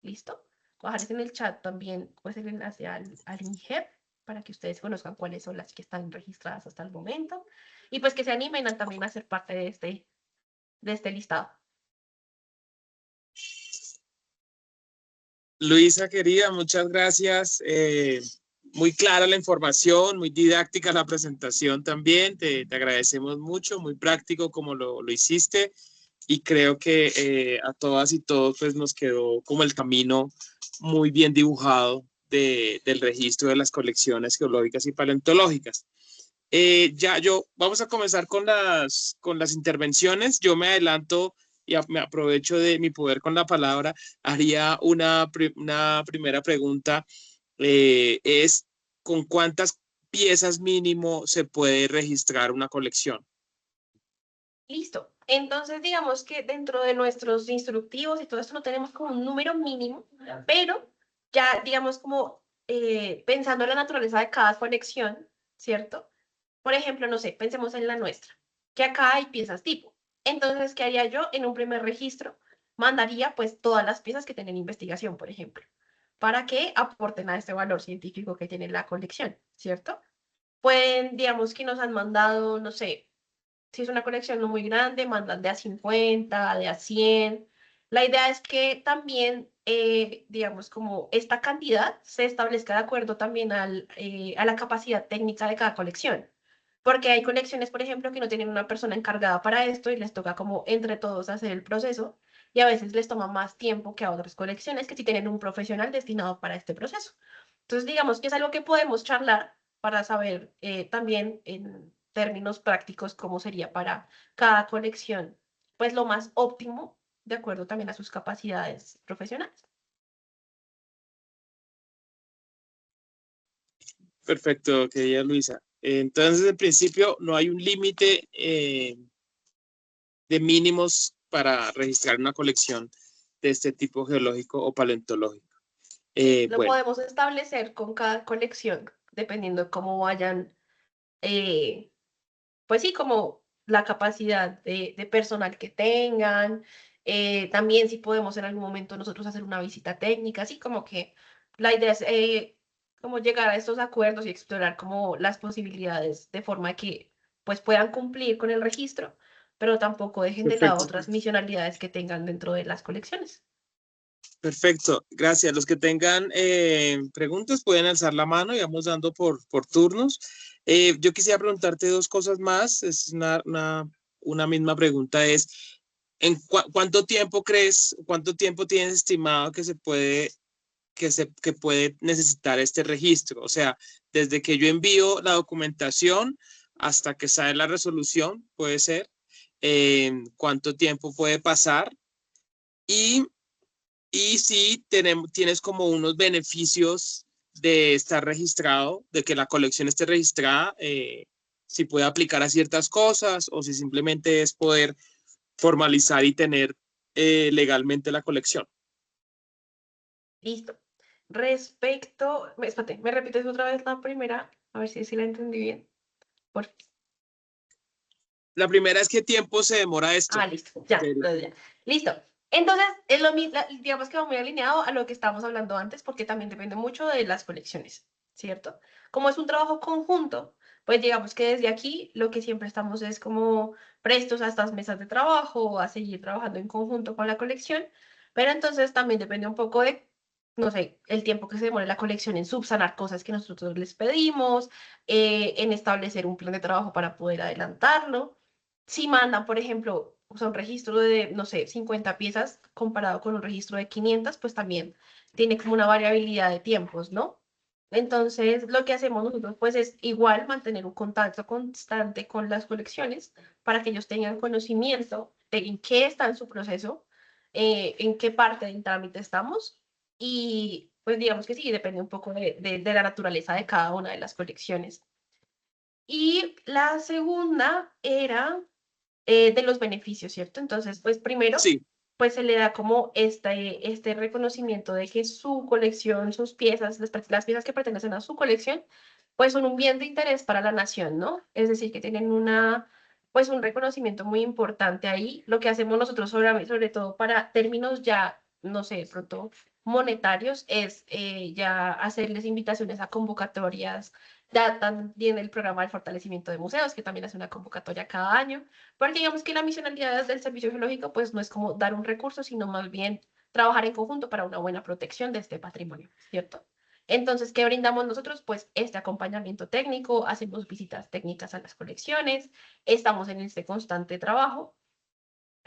¿Listo? Voy a dejarles en el chat también pues el enlace al INGEP para que ustedes conozcan cuáles son las que están registradas hasta el momento y pues que se animen a también a ser parte de este listado. Luisa, querida, muchas gracias. Muy clara la información, muy didáctica la presentación también. Te agradecemos mucho, muy práctico como lo hiciste. Y creo que a todas y todos pues, nos quedó como el camino muy bien dibujado del registro de las colecciones geológicas y paleontológicas. Vamos a comenzar con las intervenciones. Yo me adelanto y me aprovecho de mi poder con la palabra. Haría una primera pregunta. Es ¿con cuántas piezas mínimo se puede registrar una colección? Listo. Entonces, digamos que dentro de nuestros instructivos y todo esto no tenemos como un número mínimo, pero ya, digamos, como pensando en la naturaleza de cada colección, ¿cierto? Por ejemplo, no sé, pensemos en la nuestra, que acá hay piezas tipo. Entonces, ¿qué haría yo en un primer registro? Mandaría pues todas las piezas que tienen investigación, por ejemplo, para que aporten a este valor científico que tiene la colección, ¿cierto? Pueden, digamos que nos han mandado, no sé, si es una colección no muy grande, mandan de a 50, de a 100. La idea es que también, digamos, como esta cantidad se establezca de acuerdo también a la capacidad técnica de cada colección. Porque hay colecciones, por ejemplo, que no tienen una persona encargada para esto y les toca como entre todos hacer el proceso y a veces les toma más tiempo que a otras colecciones que sí tienen un profesional destinado para este proceso. Entonces, digamos que es algo que podemos charlar para saber también en términos prácticos cómo sería para cada colección, pues lo más óptimo de acuerdo también a sus capacidades profesionales. Perfecto, querida Luisa. Entonces, en principio, no hay un límite de mínimos para registrar una colección de este tipo geológico o paleontológico. Lo Bueno, podemos establecer con cada colección, dependiendo de cómo vayan, pues sí, como la capacidad de personal que tengan. También si podemos en algún momento nosotros hacer una visita técnica, así como que la idea es como llegar a estos acuerdos y explorar como las posibilidades de forma que pues puedan cumplir con el registro, pero tampoco dejen de lado perfecto. otras misionalidades que tengan dentro de las colecciones. Perfecto, gracias. Los que tengan preguntas pueden alzar la mano y vamos dando por turnos. Yo quisiera preguntarte dos cosas más. Es una misma pregunta. Es, ¿cuánto tiempo crees, cuánto tiempo tienes estimado que que puede necesitar este registro? O sea, desde que yo envío la documentación hasta que sale la resolución, puede ser. ¿Cuánto tiempo puede pasar? Y si tienes como unos beneficios de estar registrado, de que la colección esté registrada, si puede aplicar a ciertas cosas o si simplemente es poder formalizar y tener legalmente la colección. Listo. Respecto, espérate, ¿me repites otra vez la primera? A ver si la entendí bien. Por favor. La primera es qué tiempo se demora esto. Listo, ya. Listo. Entonces, es lo mismo, digamos que va muy alineado a lo que estábamos hablando antes, porque también depende mucho de las colecciones, ¿cierto? Como es un trabajo conjunto, pues digamos que desde aquí lo que siempre estamos es como prestos a estas mesas de trabajo, a seguir trabajando en conjunto con la colección, pero entonces también depende un poco de, no sé, el tiempo que se demore la colección en subsanar cosas que nosotros les pedimos, en establecer un plan de trabajo para poder adelantarlo. Si mandan, por ejemplo, o sea, un registro de, no sé, 50 piezas comparado con un registro de 500, pues también tiene como una variabilidad de tiempos, ¿no? Entonces, lo que hacemos nosotros, pues, es igual mantener un contacto constante con las colecciones para que ellos tengan conocimiento de en qué está en su proceso, en qué parte del trámite estamos y, pues, digamos que sí, depende un poco de la naturaleza de cada una de las colecciones. Y la segunda era de los beneficios, ¿cierto? Entonces, pues primero, Sí, pues se le da como este reconocimiento de que su colección, sus piezas, las piezas que pertenecen a su colección, pues son un bien de interés para la nación, ¿no? Es decir, que tienen pues un reconocimiento muy importante ahí. Lo que hacemos nosotros sobre todo para términos ya, no sé, de pronto monetarios, es ya hacerles invitaciones a convocatorias. Ya también el programa de fortalecimiento de museos, que también hace una convocatoria cada año, porque digamos que la misionalidad del servicio geológico pues no es como dar un recurso, sino más bien trabajar en conjunto para una buena protección de este patrimonio, ¿cierto? Entonces, ¿qué brindamos nosotros? Pues este acompañamiento técnico, hacemos visitas técnicas a las colecciones, estamos en este constante trabajo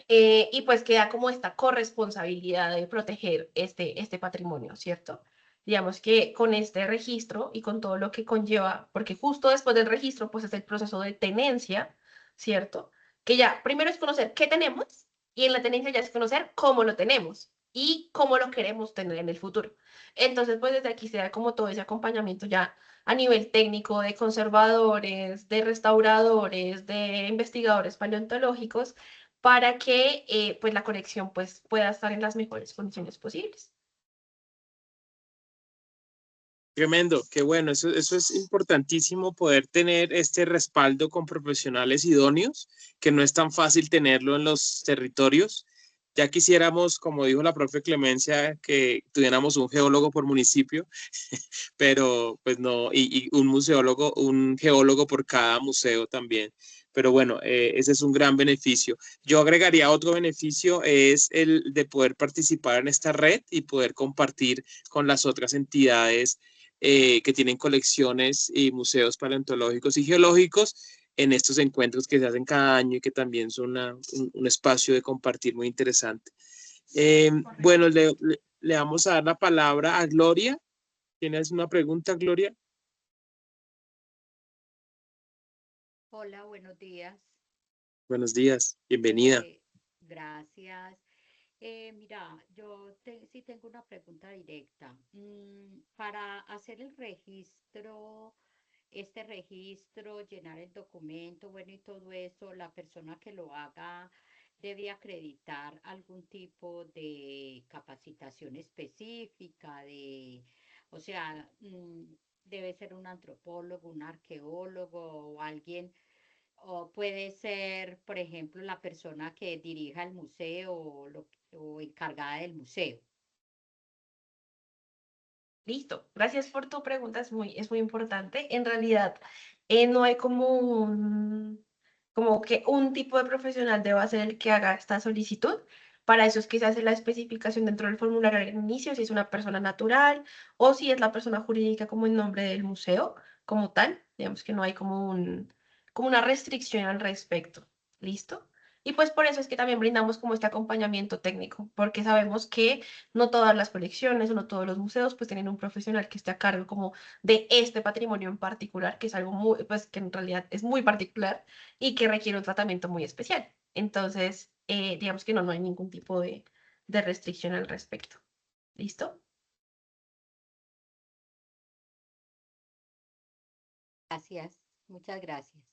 y pues queda como esta corresponsabilidad de proteger este patrimonio, ¿cierto? Digamos que con este registro y con todo lo que conlleva, porque justo después del registro, pues es el proceso de tenencia, ¿cierto? Que ya primero es conocer qué tenemos y en la tenencia ya es conocer cómo lo tenemos y cómo lo queremos tener en el futuro. Entonces, pues desde aquí se da como todo ese acompañamiento ya a nivel técnico de conservadores, de restauradores, de investigadores paleontológicos para que pues la conexión pues, pueda estar en las mejores condiciones posibles. tremendo, qué bueno, eso es importantísimo poder tener este respaldo con profesionales idóneos, que no es tan fácil tenerlo en los territorios. Ya quisiéramos, como dijo la profe Clemencia, que tuviéramos un geólogo por municipio, pero pues no, y un museólogo, un geólogo por cada museo también. Pero bueno, ese es un gran beneficio. Yo agregaría otro beneficio, es el de poder participar en esta red y poder compartir con las otras entidades que tienen colecciones y museos paleontológicos y geológicos en estos encuentros que se hacen cada año y que también son un espacio de compartir muy interesante. Bueno, le vamos a dar la palabra a Gloria. ¿Tienes una pregunta, Gloria? Hola, buenos días. Buenos días, bienvenida. Gracias. Mira, sí tengo una pregunta directa. Para hacer el registro, este registro, llenar el documento, bueno, y todo eso, la persona que lo haga debe acreditar algún tipo de capacitación específica, o sea, debe ser un antropólogo, un arqueólogo o alguien, o puede ser, por ejemplo, la persona que dirija el museo o encargada del museo. Listo, gracias por tu pregunta, es muy importante. En realidad, no hay como que un tipo de profesional deba ser el que haga esta solicitud. Para eso es que se hace la especificación dentro del formulario al inicio, si es una persona natural o si es la persona jurídica como en nombre del museo, como tal. Digamos que no hay como una restricción al respecto. ¿Listo? Y pues por eso es que también brindamos como este acompañamiento técnico, porque sabemos que no todas las colecciones o no todos los museos pues tienen un profesional que esté a cargo como de este patrimonio en particular, que es algo muy, pues que en realidad es muy particular y que requiere un tratamiento muy especial. Entonces, digamos que no hay ningún tipo de restricción al respecto. ¿Listo? Gracias, muchas gracias.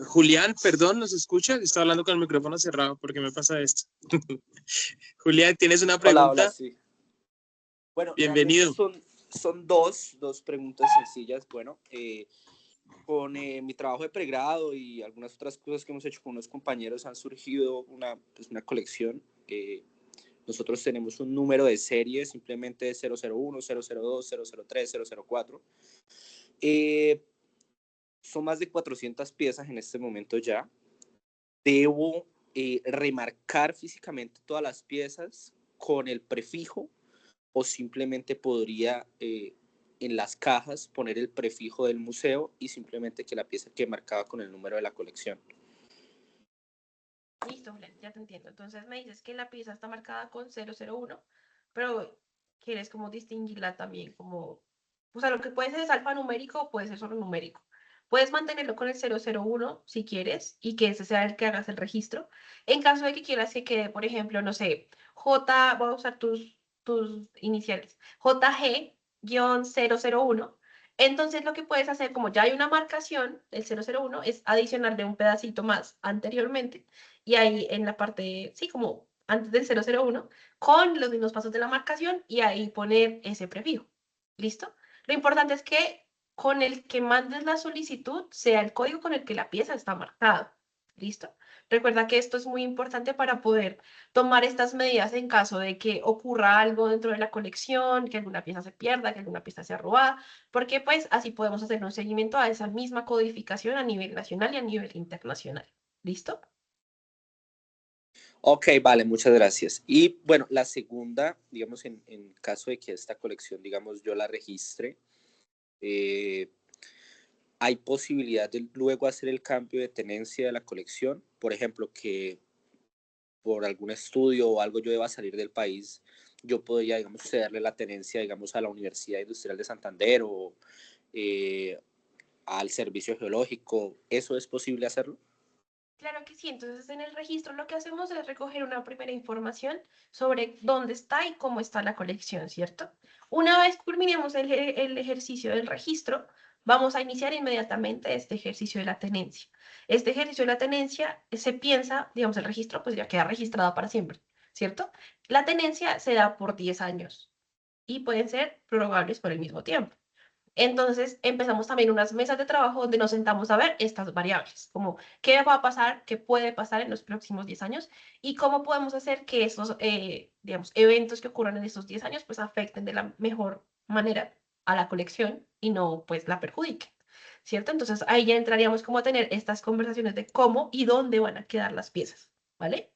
Julián, perdón, ¿nos escucha? Estoy hablando con el micrófono cerrado. ¿Por qué me pasa esto? Julián, ¿tienes una Hola, hola, pregunta? sí. Bueno, realmente Bienvenido. son dos preguntas sencillas. Bueno, con mi trabajo de pregrado y algunas otras cosas que hemos hecho con unos compañeros han surgido una colección. Nosotros tenemos un número de serie, simplemente 001, 002, 003, 004. Son más de 400 piezas en este momento ya. Debo remarcar físicamente todas las piezas con el prefijo, o simplemente podría en las cajas poner el prefijo del museo y simplemente que la pieza quede marcada con el número de la colección. Listo, Julián, ya te entiendo. Entonces me dices que la pieza está marcada con 001, pero quieres como distinguirla también como, o sea, lo que puede ser es alfanumérico o puede ser solo numérico. Puedes mantenerlo con el 001 si quieres y que ese sea el que hagas el registro. En caso de que quieras que quede, por ejemplo, no sé, voy a usar tus iniciales, JG-001. Entonces lo que puedes hacer, como ya hay una marcación del 001, es adicionarle un pedacito más anteriormente y ahí en la parte, sí, como antes del 001, con los mismos pasos de la marcación y ahí poner ese prefijo. ¿Listo? Lo importante es que con el que mandes la solicitud sea el código con el que la pieza está marcada. ¿Listo? Recuerda que esto es muy importante para poder tomar estas medidas en caso de que ocurra algo dentro de la colección, que alguna pieza se pierda, que alguna pieza sea robada, porque pues así podemos hacer un seguimiento a esa misma codificación a nivel nacional y a nivel internacional. ¿Listo? Ok, vale, muchas gracias. Y bueno, la segunda, digamos, en caso de que esta colección, digamos, yo la registre, ¿hay posibilidad de luego hacer el cambio de tenencia de la colección? Por ejemplo, que por algún estudio o algo yo deba salir del país, yo podría, digamos, cederle la tenencia, digamos, a la Universidad Industrial de Santander o al Servicio Geológico. ¿Eso es posible hacerlo? Claro que sí, entonces en el registro lo que hacemos es recoger una primera información sobre dónde está y cómo está la colección, ¿cierto? Una vez culminemos el ejercicio del registro, vamos a iniciar inmediatamente este ejercicio de la tenencia. Este ejercicio de la tenencia se piensa, digamos, el registro pues ya queda registrado para siempre, ¿cierto? La tenencia se da por 10 años y pueden ser prorrogables por el mismo tiempo. Entonces empezamos también unas mesas de trabajo donde nos sentamos a ver estas variables, como qué va a pasar, qué puede pasar en los próximos 10 años y cómo podemos hacer que esos, digamos, eventos que ocurran en estos 10 años pues afecten de la mejor manera a la colección y no pues la perjudiquen, ¿cierto? Entonces ahí ya entraríamos como a tener estas conversaciones de cómo y dónde van a quedar las piezas, ¿vale?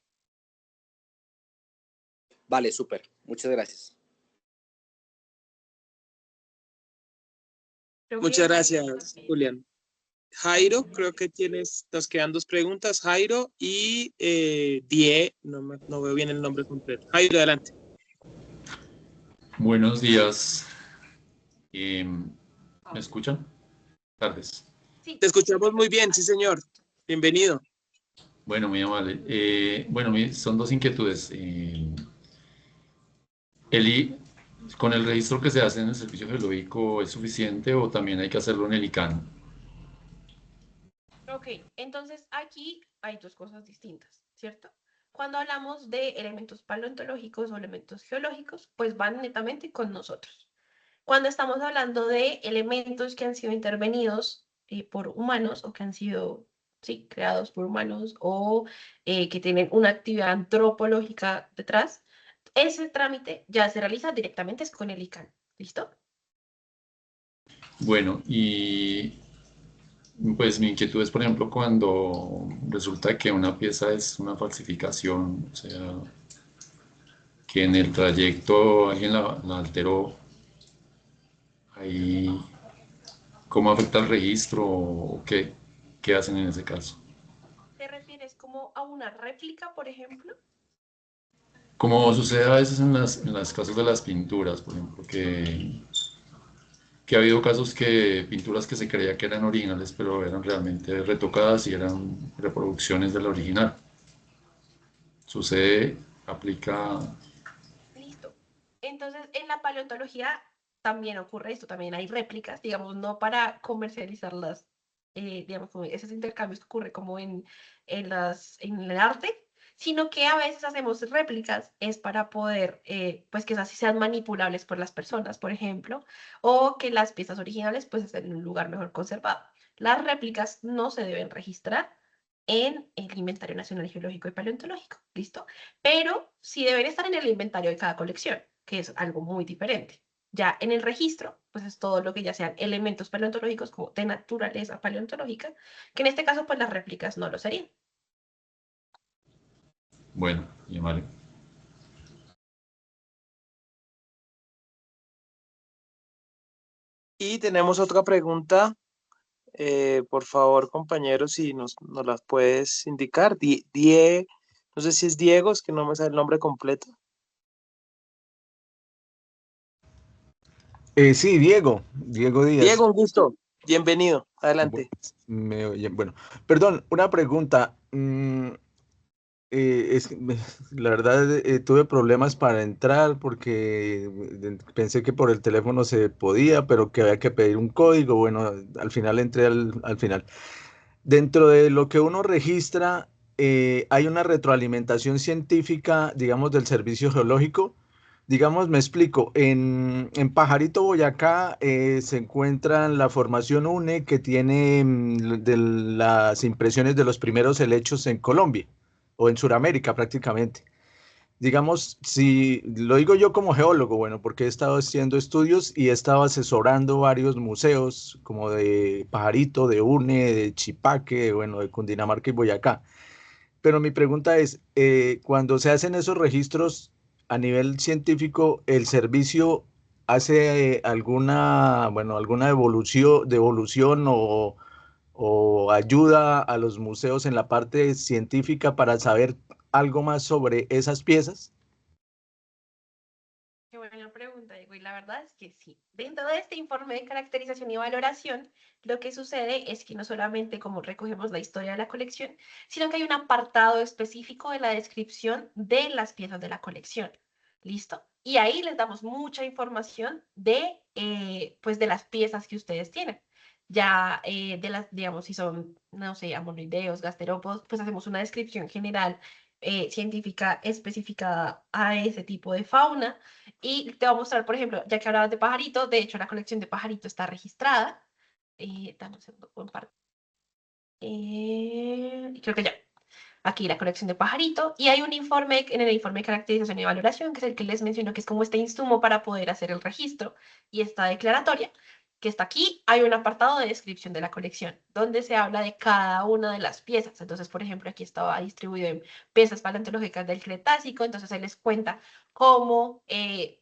Vale, súper. Muchas gracias. Creo Muchas que gracias, Julián. Jairo, creo que nos quedan dos preguntas. Jairo y Die, no veo bien el nombre completo. Jairo, adelante. Buenos días. ¿Me escuchan? Tardes. Sí, Te escuchamos muy bien, sí, señor. Bienvenido. Bueno, muy amable. Bueno, son dos inquietudes. ¿Con el registro que se hace en el servicio geológico es suficiente o también hay que hacerlo en el ICANN? ok, entonces aquí hay dos cosas distintas, ¿cierto? Cuando hablamos de elementos paleontológicos o elementos geológicos, pues van netamente con nosotros. Cuando estamos hablando de elementos que han sido intervenidos por humanos o que han sido, sí, creados por humanos o que tienen una actividad antropológica detrás, ese trámite ya se realiza directamente con el ICANN, ¿listo? Bueno, y pues mi inquietud es, por ejemplo, cuando resulta que una pieza es una falsificación, o sea, que en el trayecto alguien la alteró, ahí, ¿cómo afecta el registro o qué hacen en ese caso? ¿Te refieres como a una réplica, por ejemplo? Como sucede a veces en las casos de las pinturas, por ejemplo, que ha habido casos que pinturas que se creía que eran originales, pero eran realmente retocadas y eran reproducciones de la original. Sucede, aplica. Listo. Entonces, en la paleontología también ocurre esto, también hay réplicas, digamos, no para comercializarlas, digamos, como esos intercambios que ocurre como en el arte, sino que a veces hacemos réplicas, es para poder, pues que esas sí sean manipulables por las personas, por ejemplo, o que las piezas originales pues estén en un lugar mejor conservado. Las réplicas no se deben registrar en el Inventario Nacional Geológico y Paleontológico, ¿listo? Pero sí deben estar en el inventario de cada colección, que es algo muy diferente. Ya en el registro, pues es todo lo que ya sean elementos paleontológicos como de naturaleza paleontológica, que en este caso pues las réplicas no lo serían. Bueno, y Mario. Y tenemos otra pregunta. Por favor, compañeros, si nos las puedes indicar. No sé si es Diego, es que no me sale el nombre completo. Sí, Diego Díaz. Diego, un gusto. Bienvenido. Bu- Adelante. Me oyen. Bueno, perdón, una pregunta. La verdad tuve problemas para entrar porque pensé que por el teléfono se podía, pero que había que pedir un código. Bueno, al final entré al final. Dentro de lo que uno registra, hay una retroalimentación científica, digamos, del servicio geológico. Digamos, me explico, en Pajarito, Boyacá, se encuentra la formación UNE que tiene de las impresiones de los primeros helechos en Colombia o en Sudamérica prácticamente. Digamos, si lo digo yo como geólogo, bueno, porque he estado haciendo estudios y he estado asesorando varios museos, como de Pajarito, de UNE, de Chipaque, bueno, de Cundinamarca y Boyacá. Pero mi pregunta es, cuando se hacen esos registros a nivel científico, ¿el servicio hace alguna, bueno, alguna devolución o ayuda a los museos en la parte científica para saber algo más sobre esas piezas? Qué buena pregunta, Diego. Y la verdad es que sí. Dentro de este informe de caracterización y valoración, lo que sucede es que no solamente como recogemos la historia de la colección, sino que hay un apartado específico de la descripción de las piezas de la colección. ¿Listo? Y ahí les damos mucha información de, pues de las piezas que ustedes tienen. Ya de las, digamos, si son, no sé, amonideos, gasterópodos, pues hacemos una descripción general científica especificada a ese tipo de fauna. Y te voy a mostrar, por ejemplo, ya que hablabas de pajarito, de hecho la colección de pajarito está registrada. Dame un segundo, comparto. Creo que ya. Aquí la colección de pajarito. Y hay un informe, en el informe de caracterización y valoración, que es el que les menciono, que es como este insumo para poder hacer el registro y esta declaratoria, que está aquí. Hay un apartado de descripción de la colección, donde se habla de cada una de las piezas. Entonces, por ejemplo, aquí estaba distribuido en piezas paleontológicas del Cretácico. Entonces, se les cuenta cómo,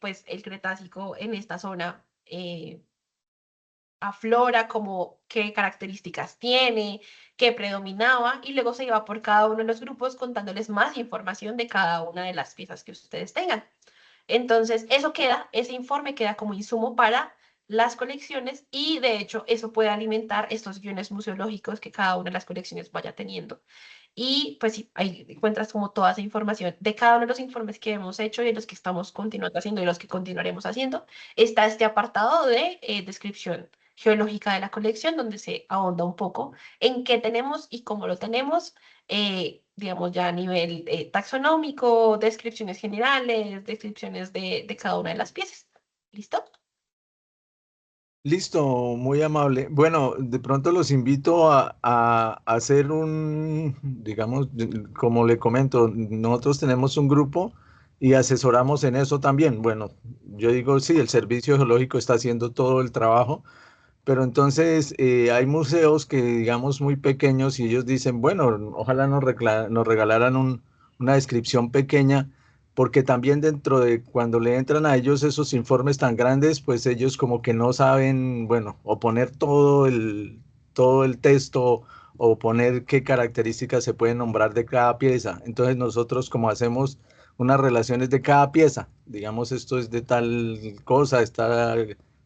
pues, el Cretácico en esta zona aflora, como qué características tiene, qué predominaba, y luego se iba por cada uno de los grupos contándoles más información de cada una de las piezas que ustedes tengan. Entonces, eso queda, ese informe queda como insumo para las colecciones y de hecho eso puede alimentar estos guiones museológicos que cada una de las colecciones vaya teniendo. Y pues sí, ahí encuentras como toda esa información de cada uno de los informes que hemos hecho y de los que estamos continuando haciendo y los que continuaremos haciendo. Está este apartado de descripción geológica de la colección, donde se ahonda un poco en qué tenemos y cómo lo tenemos, digamos ya a nivel taxonómico, descripciones generales, descripciones de cada una de las piezas. ¿Listo? Listo, muy amable. Bueno, de pronto los invito a hacer digamos, como le comento, nosotros tenemos un grupo y asesoramos en eso también. Bueno, yo digo, sí, el Servicio Geológico está haciendo todo el trabajo, pero entonces hay museos que, digamos, muy pequeños y ellos dicen, bueno, ojalá nos regalaran una descripción pequeña, porque también dentro de cuando le entran a ellos esos informes tan grandes, pues ellos como que no saben, bueno, o poner todo el texto o poner qué características se pueden nombrar de cada pieza. Entonces nosotros como hacemos unas relaciones de cada pieza, digamos, esto es de tal cosa,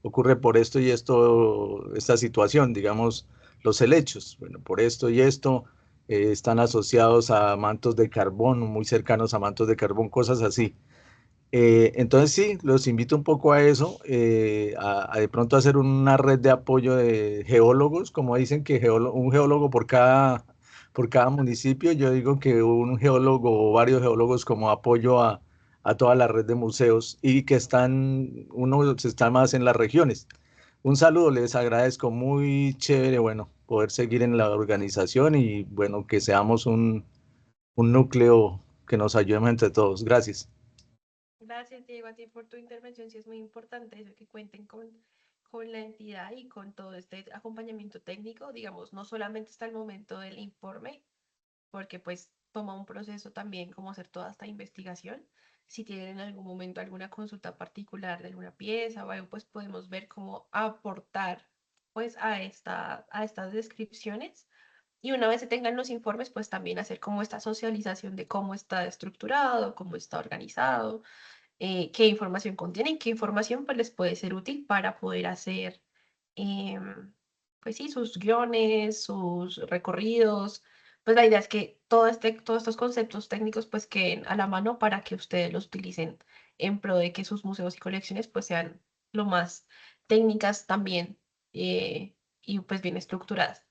ocurre por esto y esto, esta situación, digamos, los helechos, bueno, por esto y esto, están asociados a mantos de carbón, muy cercanos a mantos de carbón, cosas así. Entonces sí, los invito un poco a eso, a de pronto hacer una red de apoyo de geólogos, como dicen que un geólogo por cada municipio. Yo digo que un geólogo o varios geólogos como apoyo a toda la red de museos y que uno se está más en las regiones. Un saludo, les agradezco, muy chévere, bueno, poder seguir en la organización y bueno, que seamos un núcleo que nos ayudemos entre todos. Gracias. Gracias, Diego, a ti por tu intervención. Sí, es muy importante eso, que cuenten con la entidad y con todo este acompañamiento técnico, digamos, no solamente hasta el momento del informe, porque pues toma un proceso también como hacer toda esta investigación. Si tienen en algún momento alguna consulta particular de alguna pieza o algo, pues podemos ver cómo aportar pues a estas descripciones. Y una vez se tengan los informes, pues también hacer como esta socialización de cómo está estructurado, cómo está organizado, qué información contienen, qué información pues les puede ser útil para poder hacer, pues sí, sus guiones, sus recorridos. Pues la idea es que todos estos conceptos técnicos pues queden a la mano para que ustedes los utilicen en pro de que sus museos y colecciones pues sean lo más técnicas también, y pues bien estructuradas.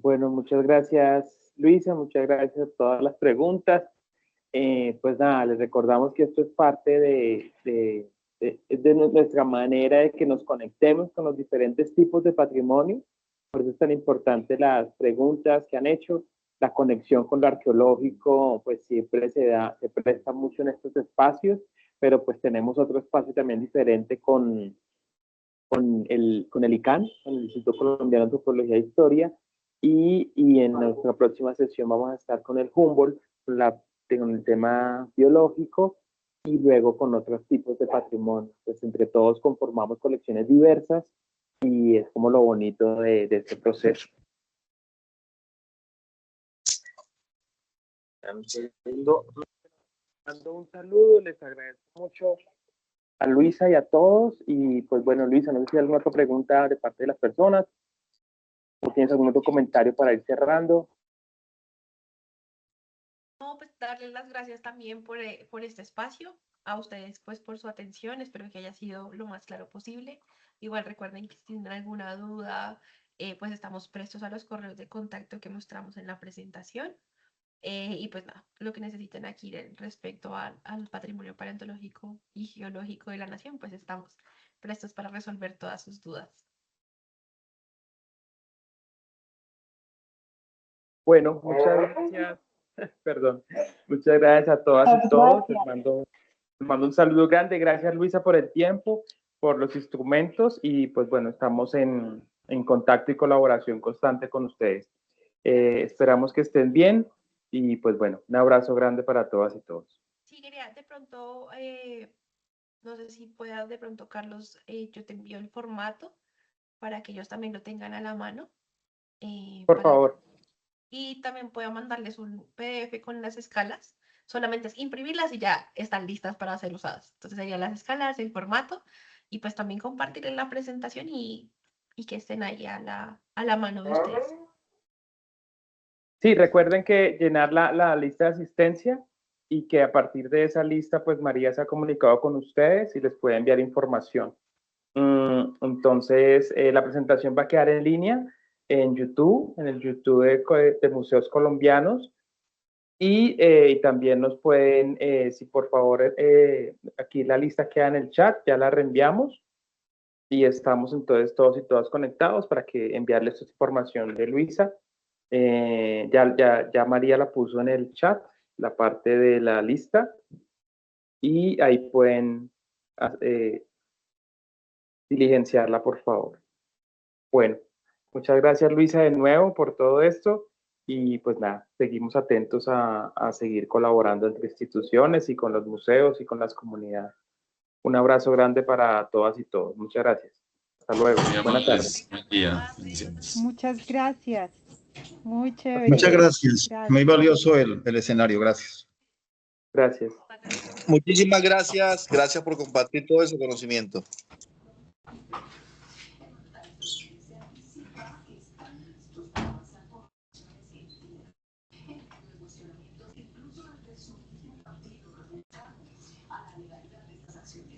Bueno, muchas gracias, Luisa, muchas gracias por todas las preguntas. Pues nada, les recordamos que esto es parte de nuestra manera de que nos conectemos con los diferentes tipos de patrimonio. Por eso es tan importante las preguntas que han hecho. La conexión con lo arqueológico, pues siempre se presta mucho en estos espacios, pero pues tenemos otro espacio también diferente con el ICANN, con el Instituto Colombiano de Antropología e Historia, y en nuestra próxima sesión vamos a estar con el Humboldt, con el tema biológico, y luego con otros tipos de patrimonio. Pues entre todos conformamos colecciones diversas y es como lo bonito de este proceso. Mando un saludo, les agradezco mucho a Luisa y a todos, y pues bueno, Luisa, no sé si hay alguna otra pregunta de parte de las personas, o tienes algún otro comentario para ir cerrando. No, pues darles las gracias también por este espacio, a ustedes pues por su atención, espero que haya sido lo más claro posible. Igual recuerden que si tienen alguna duda, pues estamos prestos a los correos de contacto que mostramos en la presentación. Y pues nada, lo que necesiten aquí respecto al patrimonio paleontológico y geológico de la nación, pues estamos prestos para resolver todas sus dudas. Bueno, muchas gracias. Perdón. Muchas gracias a todas y todos. Les mando un saludo grande. Gracias, Luisa, por el tiempo, por los instrumentos y pues bueno, estamos en contacto y colaboración constante con ustedes. Esperamos que estén bien y pues bueno, un abrazo grande para todas y todos. Sí, quería de pronto, no sé si puedas de pronto, Carlos, yo te envío el formato para que ellos también lo tengan a la mano. Por favor. Y también puedo mandarles un PDF con las escalas. Solamente es imprimirlas y ya están listas para ser usadas. Entonces serían las escalas, el formato y pues también compartir en la presentación y que estén ahí a la mano de ustedes. Sí, recuerden que llenar la lista de asistencia y que a partir de esa lista, pues María se ha comunicado con ustedes y les puede enviar información. Entonces, la presentación va a quedar en línea en YouTube, en el YouTube de Museos Colombianos. Y también nos pueden, si por favor, aquí la lista queda en el chat, ya la reenviamos. Y estamos entonces todos y todas conectados para que enviarles esta información de Luisa. Ya María la puso en el chat, la parte de la lista. Y ahí pueden diligenciarla, por favor. Bueno, muchas gracias, Luisa, de nuevo por todo esto. Y pues nada, seguimos atentos a seguir colaborando entre instituciones y con los museos y con las comunidades. Un abrazo grande para todas y todos. Muchas gracias. Hasta luego. Buenas tardes. Buen día. Bendiciones. Muchas gracias. Muy chévere. Muchas gracias. Muy valioso el escenario. Gracias. Gracias. Muchísimas gracias. Gracias por compartir todo ese conocimiento.